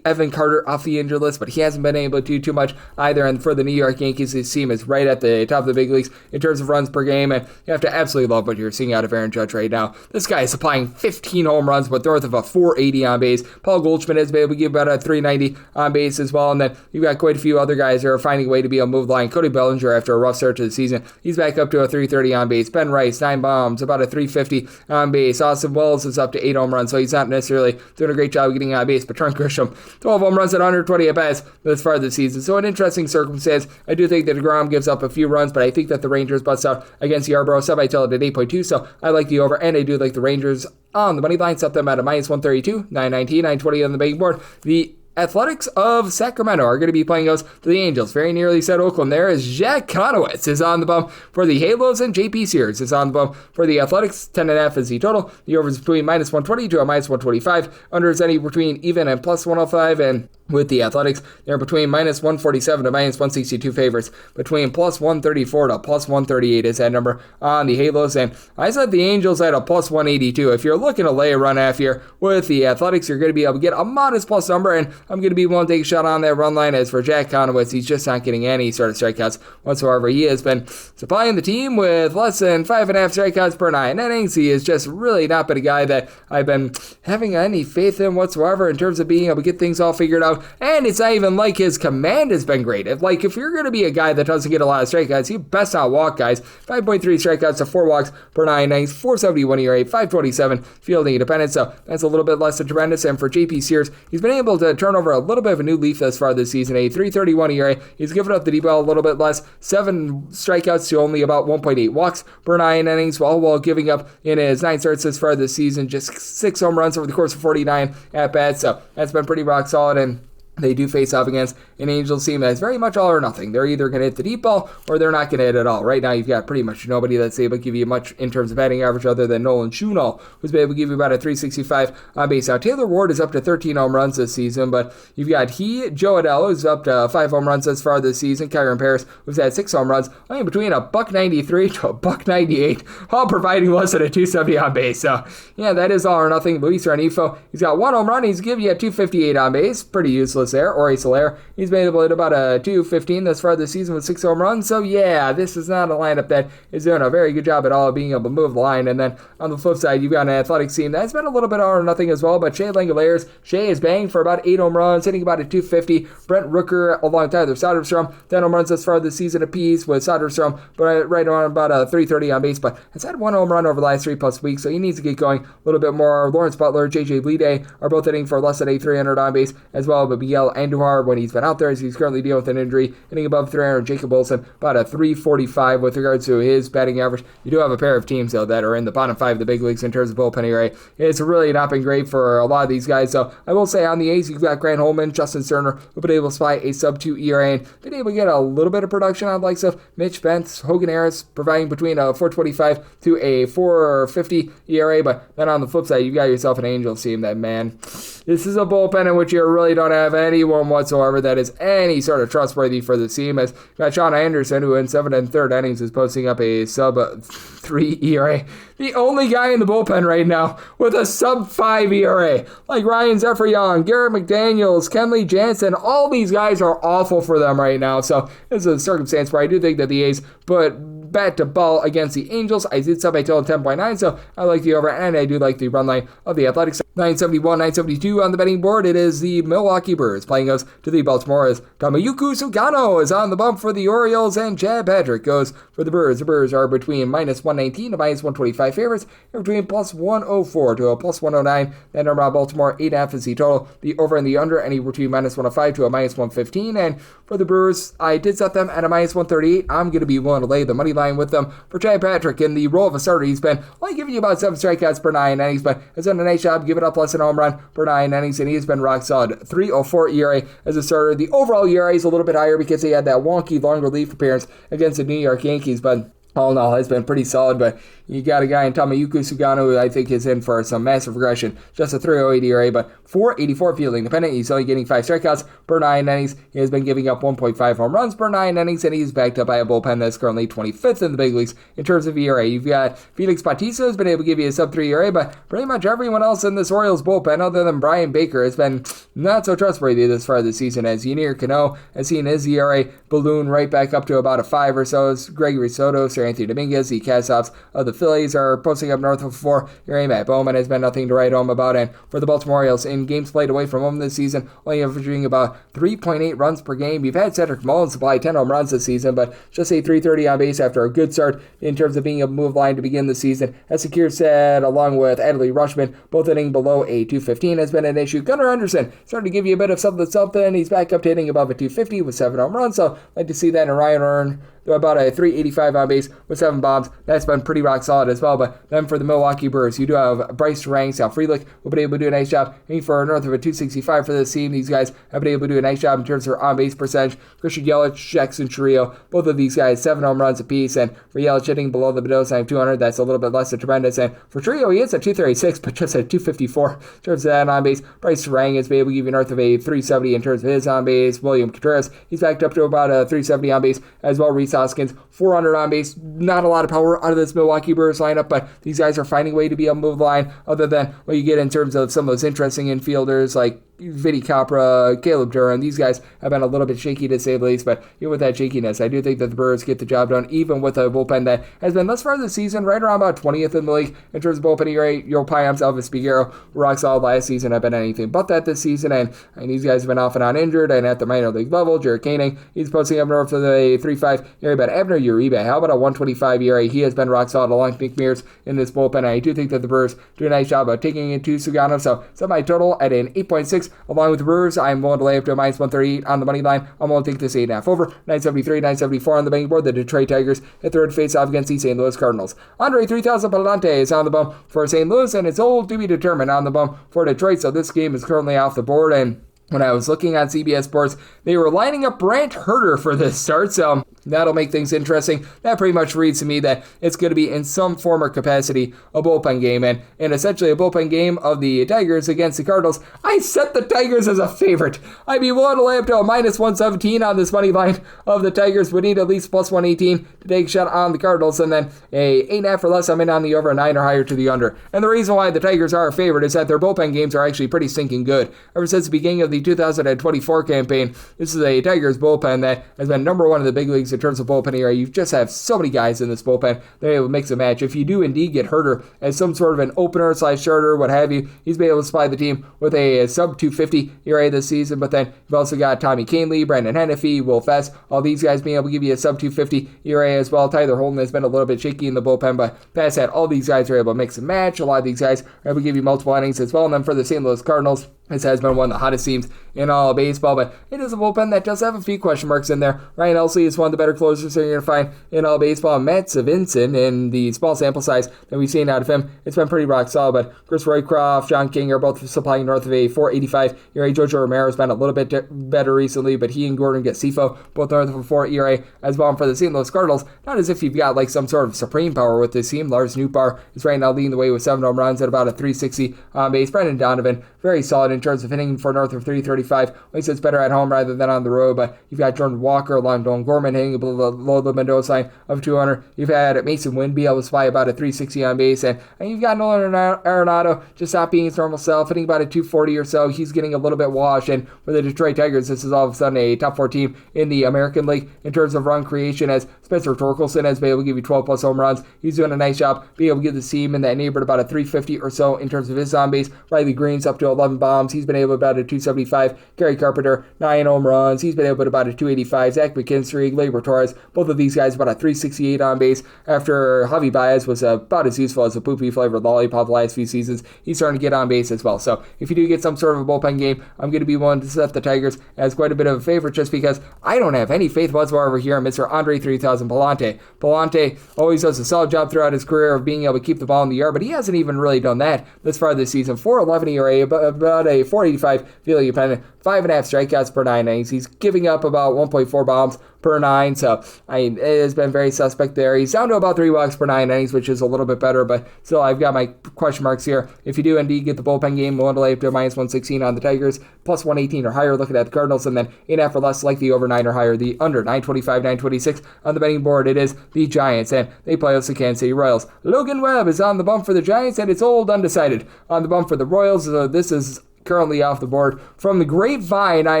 Evan Carter off the injured list, but he hasn't been able to do too much either. And for the New York Yankees, his team is right at the top of the big leagues in terms of runs per game, and you have to absolutely love what you're seeing out of Aaron Judge right now. This guy is supplying 15 home runs, but north of a 480 on base. Paul Goldschmidt has been able to give about a 390 on base as well, and then you've got quite a few other guys that are finding a way to be able to move the line. Cody Bellinger, after a rough start to the season, he's back up to a 330 on base. Ben Rice, 9 bombs, about a 350 on base. Austin Wells is up to 8 home runs, so he's not necessarily doing a great job getting on base, but Trent Grisham, 12 home runs at 120 at bats this far this season. So an interesting circumstance. I do think that DeGrom gives up a few runs, but I think that the Rangers bust out against Yarbrough. Sub I tell it at 8.2, so I like the over, and I do like the Rangers on the money line. Set them at a minus 132, 919, 920 on the betting board. The Athletics of Sacramento are going to be playing host to the Angels. Very nearly said Oakland there as Jack Conowitz is on the bump for the Halos, and JP Sears is on the bump for the Athletics. 10.5 is the total. The over is between minus 120 to a minus 125. Under is any between even and plus 105, and with the Athletics, they're between minus 147 to minus 162 favorites. Between plus 134 to plus 138 is that number on the Halos. And I said the Angels at a plus 182. If you're looking to lay a run half here with the Athletics, you're going to be able to get a modest plus number, and I'm going to be willing to take a shot on that run line. As for Jack Conowitz, he's just not getting any sort of strikeouts whatsoever. He has been supplying the team with less than 5.5 strikeouts per 9 innings. He has just really not been a guy that I've been having any faith in whatsoever in terms of being able to get things all figured out. And it's not even like his command has been great. If you're going to be a guy that doesn't get a lot of strikeouts, you best not walk guys. 5.3 strikeouts to 4 walks per 9 innings, 4.71 ERA, 5.27 fielding independence. So that's a little bit less than tremendous. And for JP Sears, he's been able to turn over a little bit of a new leaf thus far this season. A 3.31 ERA. He's given up the deep ball a little bit less, 7 strikeouts to only about 1.8 walks per 9 innings, while giving up in his 9 starts thus far this season just 6 home runs over the course of 49 at bats. So that's been pretty rock solid, and they do face off against an Angels team that's very much all or nothing. They're either going to hit the deep ball or they're not going to hit at all. Right now, you've got pretty much nobody that's able to give you much in terms of batting average other than Nolan Schunel, who's been able to give you about a 365 on base. Now, Taylor Ward is up to 13 home runs this season, but you've got Joe Adell, who's up to 5 home runs thus far this season. Kyron Paris, who's had 6 home runs, only between a $193 to a $198, all providing less than a 270 on base. So, yeah, that is all or nothing. Luis Renifo, he's got 1 home run. He's giving you a 258 on base. Pretty useless there. Ori Soler, he's been able to hit about a 215 thus far this season with 6 home runs. So yeah, this is not a lineup that is doing a very good job at all of being able to move the line. And then on the flip side, you've got an Athletics team that's been a little bit all or nothing as well. But Shea Langoliers, Shea is banged for about 8 home runs, hitting about a 250. Brent Rooker along with Tyler Soderstrom, 10 home runs thus far this season apiece with Soderstrom, but right on about a 330 on base. But has had 1 home run over the last 3+ weeks, so he needs to get going a little bit more. Lawrence Butler, JJ Bleday are both hitting for less than a 300 on base as well. But Miguel Andujar, when he's been out there, as he's currently dealing with an injury, hitting above 300. Jacob Wilson, about a 345 with regards to his batting average. You do have a pair of teams, though, that are in the bottom 5 of the big leagues in terms of bullpen ERA. It's really not been great for a lot of these guys. So I will say on the A's, you've got Grant Holman, Justin Sterner, who've been able to supply a sub-2 ERA and been able to get a little bit of production on the likes of Mitch Bentz, Hogan Harris, providing between a 4.25 to a 4.50 ERA. But then on the flip side, you've got yourself an Angels team that, man, this is a bullpen in which you really don't have anyone whatsoever that is any sort of trustworthy for the team. As got Sean Anderson, who in 7 1/3 innings is posting up a sub-3 ERA. The only guy in the bullpen right now with a sub-5 ERA. Like Ryan Zephyr-Young, Garrett McDaniels, Kenley Jansen, all these guys are awful for them right now. So this is a circumstance where I do think that the A's put bat to ball against the Angels. I did sub my total 10.9, so I like the over, and I do like the run line of the Athletics. 971, 972 on the betting board. It is the Milwaukee Brewers playing us to the Baltimore as Tomoyuki Sugano is on the bump for the Orioles, and Chad Patrick goes for the Brewers. The Brewers are between minus 119 to minus 125 favorites, and between plus 104 to a plus 109. That number on Baltimore, 8.5 is the total. The over and the under, any between minus 105 to a minus 115. And for the Brewers, I did set them at a minus 138. I'm going to be willing to lay the money line with them. For Chad Patrick, in the role of a starter, he's been only giving you about 7 strikeouts per 9 innings, but has done a nice job giving up less than a home run per 9 innings, and he has been rock solid. 3.04 ERA as a starter. The overall ERA is a little bit higher because he had that wonky long relief appearance against the New York Yankees, but all in all, has been pretty solid. But you got a guy in Tomoyuki Sugano who I think is in for some massive regression. Just a 3.08 ERA, but 4.84 fielding independent. He's only getting 5 strikeouts per 9 innings. He has been giving up 1.5 home runs per 9 innings, and he's backed up by a bullpen that's currently 25th in the big leagues in terms of ERA. You've got Felix Bautista who's been able to give you a sub-3 ERA, but pretty much everyone else in this Orioles bullpen, other than Brian Baker, has been not so trustworthy this far this season, as Ynier Cano has seen his ERA balloon right back up to about a 5 or so. Gregory Soto, Sir Anthony Dominguez, the Cast-Offs of the Phillies are posting up north of 4 ERA. Matt Bowman has been nothing to write home about, and for the Baltimore Orioles, in games played away from home this season, only averaging about 3.8 runs per game. You've had Cedric Mullins supply 10 home runs this season, but just a 330 on base after a good start in terms of being able to move line to begin the season. As Sakir said, along with Adley Rutschman, both hitting below a 215 has been an issue. Gunnar Anderson starting to give you a bit of something. He's back up to hitting above a 250 with 7 home runs, so I'd like to see that in Ryan They're about a 385 on base with 7 bombs. That's been pretty rock solid as well. But then for the Milwaukee Brewers, you do have Bryce Rang, Sal Frelick will be able to do a nice job. And for north of a 265 for this team, these guys have been able to do a nice job in terms of their on-base percentage. Christian Yelich, Jackson Chourio, both of these guys, 7 home runs apiece. And for Yelich hitting below the Mendoza of 200, that's a little bit less than tremendous. And for Chourio, he hits a 236, but just a 254 in terms of that on-base. Bryce Rang is able to give you north of a 370 in terms of his on-base. William Contreras, he's backed up to about a 370 on-base as well. Reese Hoskins, 400 on-base. Not a lot of power out of this Milwaukee Brewers lineup, but these guys are finding a way to be able to move the line other than what you get in terms of some of those interesting infielders like Vinny Capra, Caleb Duran. These guys have been a little bit shaky to say the least, but even with that shakiness, I do think that the Brewers get the job done, even with a bullpen that has been thus far this season right around about 20th in the league in terms of bullpen ERA. Joe Payamps, Elvis Figueroa, rock solid last season, have been anything but that this season, and these guys have been off and on injured, and at the minor league level, Jared Koenig, he's posting up north of the 3.5 ERA, but Abner Uribe, how about a 1.25 ERA? He has been rock solid along with Nick Mears in this bullpen, and I do think that the Brewers do a nice job of taking into Sugano, so set my total at an 8.6 along with the Brewers. I'm willing to lay up to a minus 138 on the money line. I'm willing to take this 8.5 over. 973, 974 on the betting board. The Detroit Tigers hit third face off against the St. Louis Cardinals. Andre 3000 Palante is on the bump for St. Louis, and it's all to be determined on the bump for Detroit. So this game is currently off the board, and when I was looking on CBS Sports, they were lining up Brant Herter for this start, so that'll make things interesting. That pretty much reads to me that it's going to be in some form or capacity a bullpen game, and essentially a bullpen game of the Tigers against the Cardinals. I set the Tigers as a favorite. I'd be willing to lay up to a minus 117 on this money line of the Tigers. Would need at least plus 118 to take a shot on the Cardinals, and then a 8.5 or less, I'm in on the over, 9 or higher to the under. And the reason why the Tigers are a favorite is that their bullpen games are actually pretty stinking good. Ever since the beginning of the 2024 campaign, this is a Tigers bullpen that has been number one in the big leagues in terms of bullpen ERA. You just have so many guys in this bullpen. They're able to mix a match. If you do indeed get Herter as some sort of an opener / starter, what have you, he's been able to supply the team with a sub 250 ERA this season. But then you've also got Tommy Kahnle, Brandon Hennefy, Will Fest, all these guys being able to give you a sub 250 ERA as well. Tyler Holden has been a little bit shaky in the bullpen, but past that, all these guys are able to mix and match. A lot of these guys are able to give you multiple innings as well. And then for the St. Louis Cardinals, this has been one of the hottest teams in all of baseball, but it is a bullpen that does have a few question marks in there. Ryan Elsley is one of the better closers that you're going to find in all of baseball. Matt Savinson, in the small sample size that we've seen out of him, it's been pretty rock solid, but Chris Roycroft, John King are both supplying north of a 4.85 ERA. Jojo Romero has been a little bit better recently, but he and Gordon Gassifo both north of a 4 ERA as well. And for the St. Louis Cardinals, not as if you've got like some sort of supreme power with this team. Lars Nootbaar is right now leading the way with 7 home runs at about a 360 on base. Brandon Donovan, very solid in terms of hitting for north of 335. At least it's better at home rather than on the road, but you've got Jordan Walker along Dolan Gorman hitting below the Mendoza line of 200. You've had Mason Winby able to supply about a 360 on base, and you've got Nolan Arenado just not being his normal self, hitting about a 240 or so. He's getting a little bit washed, and for the Detroit Tigers, this is all of a sudden a top 4 team in the American League in terms of run creation, as Spencer Torkelson has been able to give you 12 plus home runs. He's doing a nice job being able to give the team in that neighborhood about a 350 or so in terms of his on base. Riley Green's up to 11 bombs. He's been able to about a 275. Gary Carpenter, 9 home runs. He's been able to put about a 285. Zach McKinstry, Gleyber Torres, both of these guys about a 368 on base. After Javi Baez was about as useful as a poopy flavored lollipop the last few seasons, he's starting to get on base as well. So if you do get some sort of a bullpen game, I'm going to be willing to set the Tigers as quite a bit of a favorite just because I don't have any faith whatsoever here in Mr. Andre 3000 Palante. Palante always does a solid job throughout his career of being able to keep the ball in the air, but he hasn't even really done that this far this season. 4.11 ERA, about a 4.85 fielding dependent, 5.5 strikeouts per 9 innings. He's giving up about 1.4 bombs per 9, so it has been very suspect there. He's down to about 3 walks per 9 innings, which is a little bit better, but still I've got my question marks here. If you do indeed get the bullpen game, we'll lay up to minus 116 on the Tigers, plus 118 or higher looking at the Cardinals, and then 8.5 or less like the over 9 or higher, the under 925, 926 on the betting board. It is the Giants, and they play us the Kansas City Royals. Logan Webb is on the bump for the Giants, and it's old undecided on the bump for the Royals. This is currently off the board. From the grapevine, I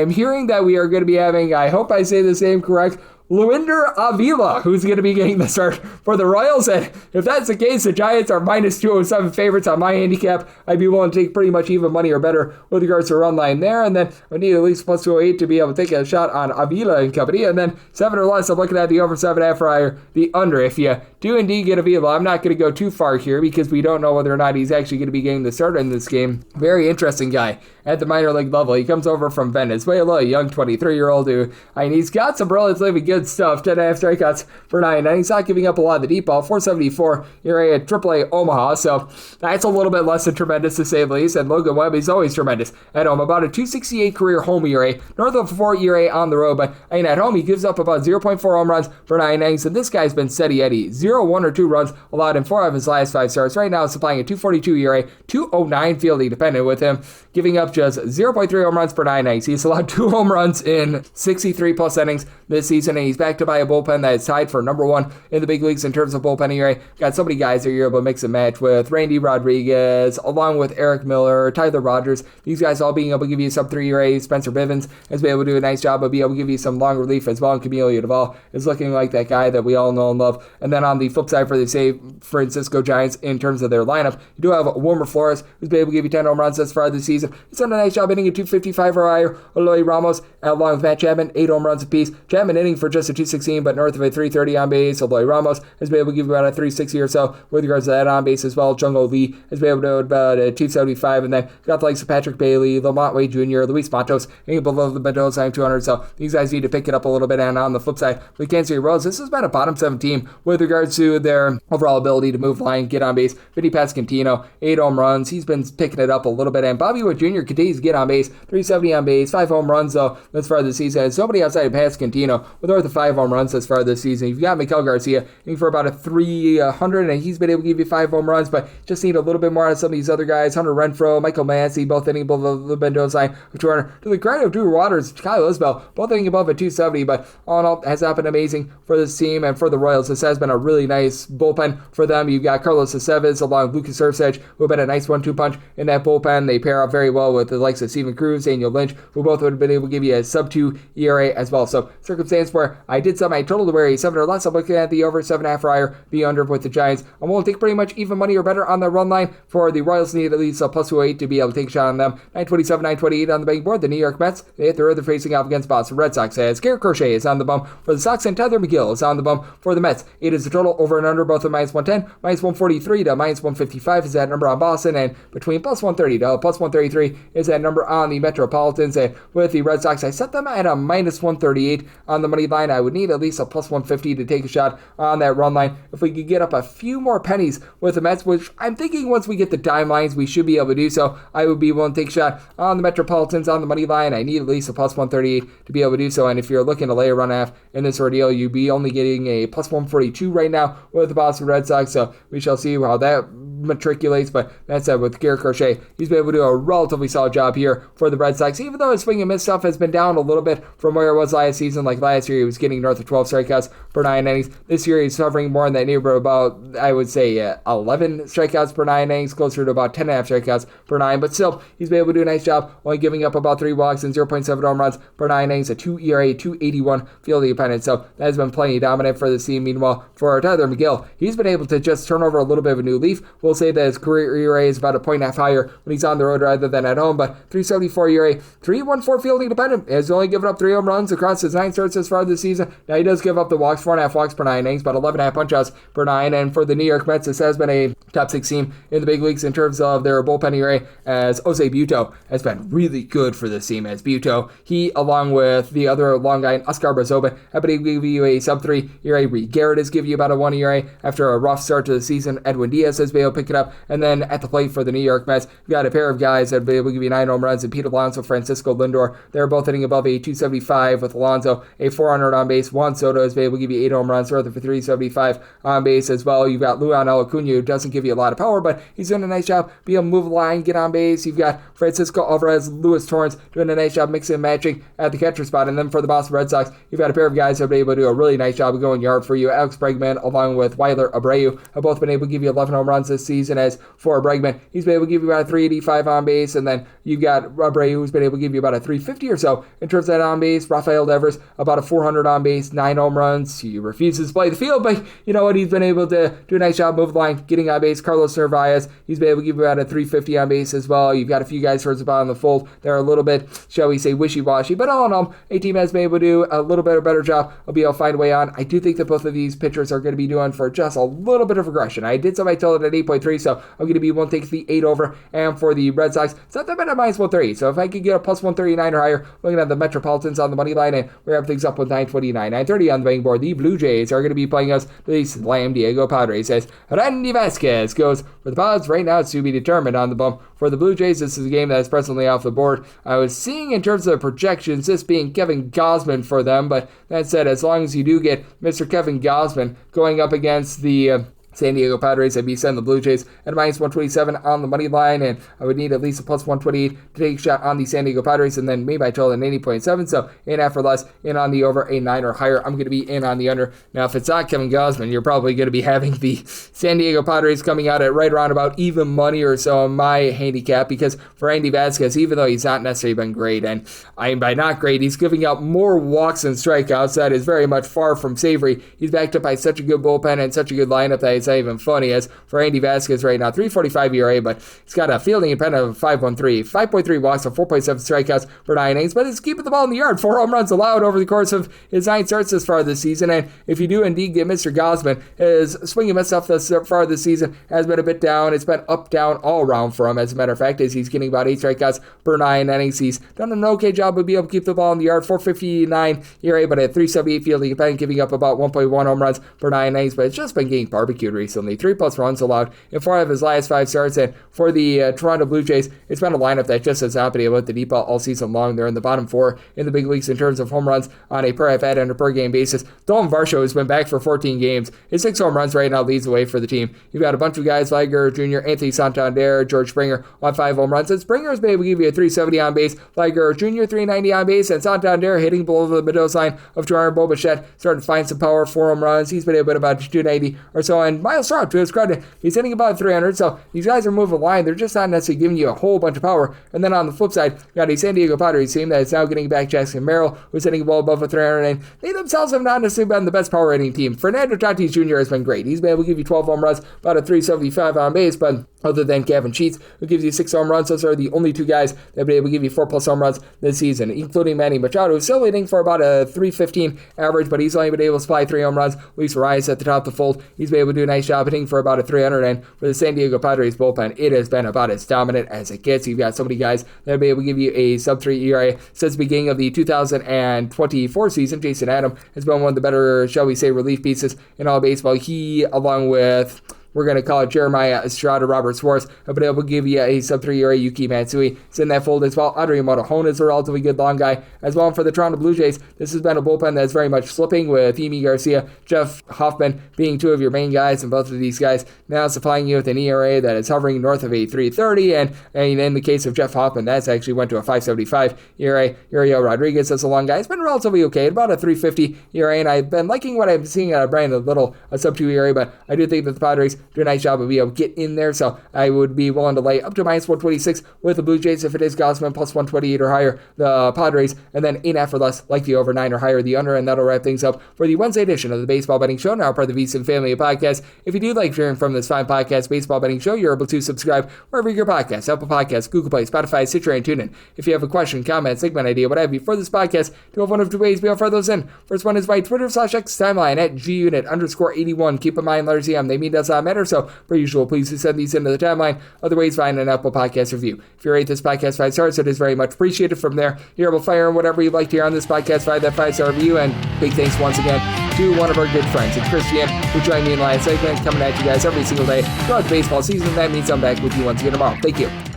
am hearing that we are going to be having, I hope I say this name correct, Luinder Avila, who's going to be getting the start for the Royals. And if that's the case, the Giants are minus 207 favorites on my handicap. I'd be willing to take pretty much even money or better with regards to a run line there. And then I need at least plus 208 to be able to take a shot on Avila and company. And then 7 or less, I'm looking at the over 7.5 or higher, the under. If you do indeed get Avila, I'm not going to go too far here because we don't know whether or not he's actually going to be getting the start in this game. Very interesting guy at the minor league level. He comes over from Venezuela, a young 23-year-old who, he's got some relatively good good stuff. 10.5 strikeouts per 9. And he's not giving up a lot of the deep ball. 4.74 ERA at AAA Omaha. So that's a little bit less than tremendous to say the least. And Logan Webb is always tremendous at home. About a 2.68 career home ERA. North of 4 ERA on the road. But at home, he gives up about 0.4 home runs per 9 innings. And this guy's been steady Eddie. 0, 1, or 2 runs allowed in 4 of his last 5 starts. Right now, supplying a 2.42 ERA, 2.09 fielding dependent, with him giving up just 0.3 home runs per 9 innings. He's allowed 2 home runs in 63 plus innings this season, and he's backed up by a bullpen that is tied for number 1 in the big leagues in terms of bullpen ERA. Got so many guys that you're able to mix and match with. Randy Rodriguez, along with Eric Miller, Tyler Rogers. These guys all being able to give you sub 3 ERA. Spencer Bivens has been able to do a nice job of being able to give you some long relief as well. And Camilo Duvall is looking like that guy that we all know and love. And then on the flip side for the San Francisco Giants, in terms of their lineup, you do have Wilmer Flores, who's been able to give you 10 home runs thus far this season. He's done a nice job hitting a 255 or higher. Eloy Ramos, along with Matt Chapman, 8 home runs apiece. Chapman hitting for just a 216, but north of a 330 on base. Eloy Ramos has been able to give you about a 360 or so with regards to that on base as well. Jung-Ho Lee has been able to do about a 275, and then got the likes of Patrick Bailey, Lamont Wade Jr., Luis Matos, hitting below the Mendoza 200. So these guys need to pick it up a little bit. And on the flip side, with Kansas City Royals, this has been a bottom 7 team with regards to their overall ability to move line, get on base. Vinny Pasquantino, 8 home runs. He's been picking it up a little bit. And Bobby Witt Jr. continues to get on base, 370 on base, 5 home runs though this far this season. And somebody outside of Pasquantino with north of 5 home runs this far this season. You've got Miguel Garcia hitting for about a 300, and he's been able to give you 5 home runs, but just need a little bit more out of some of these other guys. Hunter Renfroe, Michael Massey, both hitting below the Mendoza line of 200. To the credit of Drew Waters, Kyle Isbell, both hitting above a 270, but all in all, has not been amazing for this team. And for the Royals, this has been a really nice bullpen for them. You've got Carlos Aceves along with Lucas Erceg, who have been a nice 1-2 punch in that bullpen. They pair up very well with the likes of Steven Cruz, Daniel Lynch, who both would have been able to give you a sub-2 ERA as well. So circumstance where I did set my total to where a 7 or less. I'm looking at the over 7.5 or higher, the under with the Giants. I'm willing to take pretty much even money or better on the run line. For the Royals, need at least a plus 208 to be able to take a shot on them. 927, 928 on the betting board. The New York Mets, they hit they're facing off against Boston Red Sox, as Garrett Crochet is on the bump for the Sox, and Tyler McGill is on the bump for the Mets. It is the total over and under, both of minus 110, minus 143 to minus 155 is that number on Boston, and between plus 130 to plus 133 is that number on the Metropolitans. And with the Red Sox, I set them at a minus 138 on the money line. I would need at least a plus 150 to take a shot on that run line. If we could get up a few more pennies with the Mets, which I'm thinking once we get the dime lines, we should be able to do so, I would be willing to take a shot on the Metropolitans on the money line. I need at least a plus 138 to be able to do so. And if you're looking to lay a run half in this ordeal, you'd be only getting a plus 142 right now with the Boston Red Sox. So we shall see how that matriculates. But that said, with Garrett Crochet, he's been able to do a relatively solid job here for the Red Sox, even though his swing and miss stuff has been down a little bit from where it was last season. Like last year, he was getting north of 12 strikeouts per 9 innings. This year, he's hovering more in that neighborhood about, I would say, 11 strikeouts per 9 innings, closer to about 10.5 strikeouts per 9. But still, he's been able to do a nice job, only giving up about 3 walks and 0.7 home runs per 9 innings, a 2 ERA, 281 fielding dependent. So that has been plenty dominant for the team. Meanwhile, for Tyler McGill, he's been able to just turn over a little bit of a new leaf. We'll say that his career ERA is about a 1.5 higher when he's on the road rather than at home, but 374 ERA, 314 fielding dependent. He's only given up 3 home runs across his 9 starts as far this season. Now he does give up the walks, 4.5 walks per 9 innings, about 11.5 punch-outs per 9. And for the New York Mets, this has been a top 6 team in the big leagues in terms of their bullpen ERA, as Jose Buto has been really good for this team. As Buto, he, along with the other long guy, Oscar Brazoba, have been able to give you a sub-3 ERA. Reed Garrett has given you about a 1 ERA after a rough start to the season. Edwin Diaz has been able to pick it up. And then at the plate for the New York Mets, you've got a pair of guys that have been able to give you 9 home runs, and Pete Alonso, Francisco Lindor. They're both hitting above a 275 with Alonso, a 400 on base. Juan Soto has been able to give you 8 home runs, north of a 375 on base as well. You've got Luan Acuna, who doesn't give you a lot of power, but he's doing a nice job being able to move the line, get on base. You've got Francisco Alvarez, Luis Torrens doing a nice job mixing and matching at the catcher spot. And then for the Boston Red Sox, you've got a pair of guys who have been able to do a really nice job of going yard for you. Alex Bregman, along with Weiler Abreu, have both been able to give you 11 home runs this season. As for Bregman, he's been able to give you about a 385 on base, and then you've got Abreu, who's been able to give you about a 350 or so in terms of that on base. Rafael Devers, about a 400 on base, 9 home runs. He refuses to play the field, but you know what? He's been able to do a nice job move the line, getting on base. Carlos Narvaez, he's been able to give you about a 350 on base as well. You've got a few guys towards the bottom of the fold. They're a little bit, shall we say, wishy-washy, but all in all, a team has been able to do a little bit of a better job of being able to find a way on. I do think that both of these pitchers are going to be doing for just a little bit of regression. I did set my total at 9.3, so I'm going to be willing to take the 8 over. And for the Red Sox, it's not that bad at minus 130, so if I could get a plus 139 or higher, looking at the Metropolitans on the money line, and we have things up with 929, 930 on the betting board. The Blue Jays are going to be playing us the Slam Diego Padres as Randy Vasquez goes for the Pods. Right now, it's to be determined on the bump for the Blue Jays. This is a game that is presently off the board. I was seeing in terms of projections this being Kevin Gausman for them, but that said, as long as you do get Mr. Kevin Gausman going up against the San Diego Padres, I'd be sending the Blue Jays at minus 127 on the money line, and I would need at least a plus 128 to take a shot on the San Diego Padres, and then maybe I total an 80.7, so in half or less, in on the over, a 9 or higher. I'm going to be in on the under. Now, if it's not Kevin Gausman, you're probably going to be having the San Diego Padres coming out at right around about even money or so on my handicap, because for Andy Vasquez, even though he's not necessarily been great, and I mean by not great, he's giving up more walks than strikeouts. That is very much far from savory. He's backed up by such a good bullpen and such a good lineup that it's not even funny. As for Andy Vasquez right now, 3.45 ERA, but he's got a fielding independent of 5.13, 5.3 walks, and 4.7 strikeouts for 9 innings, but he's keeping the ball in the yard. 4 home runs allowed over the course of his 9 starts this far this season, and if you do indeed get Mr. Gausman, his swing and miss stuff thus far this season has been a bit down. It's been up, down, all around for him, as a matter of fact, as he's getting about 8 strikeouts per 9 innings. He's done an okay job of being able to keep the ball in the yard, 4.59 ERA, but at 3.78 fielding independent, giving up about 1.1 home runs per 9 innings, but it's just been getting barbecued recently. 3+ runs allowed in 4 of his last 5 starts, and for the Toronto Blue Jays, it's been a lineup that just has not been able to hit the deep ball all season long. They're in the bottom 4 in the big leagues in terms of home runs on a per at-bat and a per game basis. Dalton Varsho has been back for 14 games. His 6 home runs right now leads the way for the team. You've got a bunch of guys, Liger Jr., Anthony Santander, George Springer on 5 home runs, and Springer has been able to give you a 370 on base, Liger Jr. 390 on base, and Santander hitting below the middle line of 200. Bo Bichette starting to find some power, 4 home runs. He's been able to hit about 290 or so, and Miles Straw, to his credit, he's hitting about 300, so these guys are moving the line. They're just not necessarily giving you a whole bunch of power. And then on the flip side, you got a San Diego Padres team that is now getting back Jackson Merrill, who's hitting a ball above a 300, and they themselves have not necessarily been the best power hitting team. Fernando Tatis Jr. has been great. He's been able to give you 12 home runs, about a 375 on base, but other than Gavin Sheets, who gives you 6 home runs, those are the only 2 guys that have been able to give you 4+ home runs this season, including Manny Machado, who's still hitting for about a 315 average, but he's only been able to supply 3 home runs. Luis Arias at the top of the fold, he's been able to do a nice job hitting for about a 300, and for the San Diego Padres bullpen, it has been about as dominant as it gets. You've got so many guys that have been able to give you a sub-3 ERA since the beginning of the 2024 season. Jason Adam has been one of the better, shall we say, relief pieces in all baseball. He, along with, we're going to call it Jeremiah Estrada, Robert Suarez, have been able to give you a sub-3 ERA. Yuki Matsui is in that fold as well. Andre Motohone is a relatively good long guy as well. And for the Toronto Blue Jays, this has been a bullpen that's very much slipping, with Emi Garcia, Jeff Hoffman being 2 of your main guys, and both of these guys now supplying you with an ERA that is hovering north of a 3.30, and in the case of Jeff Hoffman, that's actually went to a 5.75 ERA. Uriel Rodriguez is a long guy. It's been relatively okay, about a 3.50 ERA, and I've been liking what I'm seeing out of Brandon Little, a sub-2 ERA, but I do think that the Padres do a nice job of being able to get in there, so I would be willing to lay up to minus 126 with the Blue Jays if it is Gausman, plus 128 or higher, the Padres, and then 8.5 or less, like the over, 9 or higher, the under, and that'll wrap things up for the Wednesday edition of the Baseball Betting Show, now part of the VSiN family of podcasts. If you do like hearing from this fine podcast, Baseball Betting Show, you're able to subscribe wherever you get your podcasts, Apple Podcasts, Google Play, Spotify, Stitcher, and TuneIn. If you have a question, comment, segment idea, what have you for this podcast, do have one of 2 ways we offer those in. First one is by Twitter/X timeline at gunit_81. Keep in mind, letters EM, they mean does not matter, so per usual, please send these into the timeline. Other ways, find an Apple Podcast review. If you rate this podcast 5 stars, it is very much appreciated. From there, you're able to fire in whatever you'd like to hear on this podcast, find that 5-star review, and big thanks once again to one of our good friends, Chris Cichon, who joined me in last segment, coming at you guys every single day throughout the baseball season. That means I'm back with you once again tomorrow. Thank you.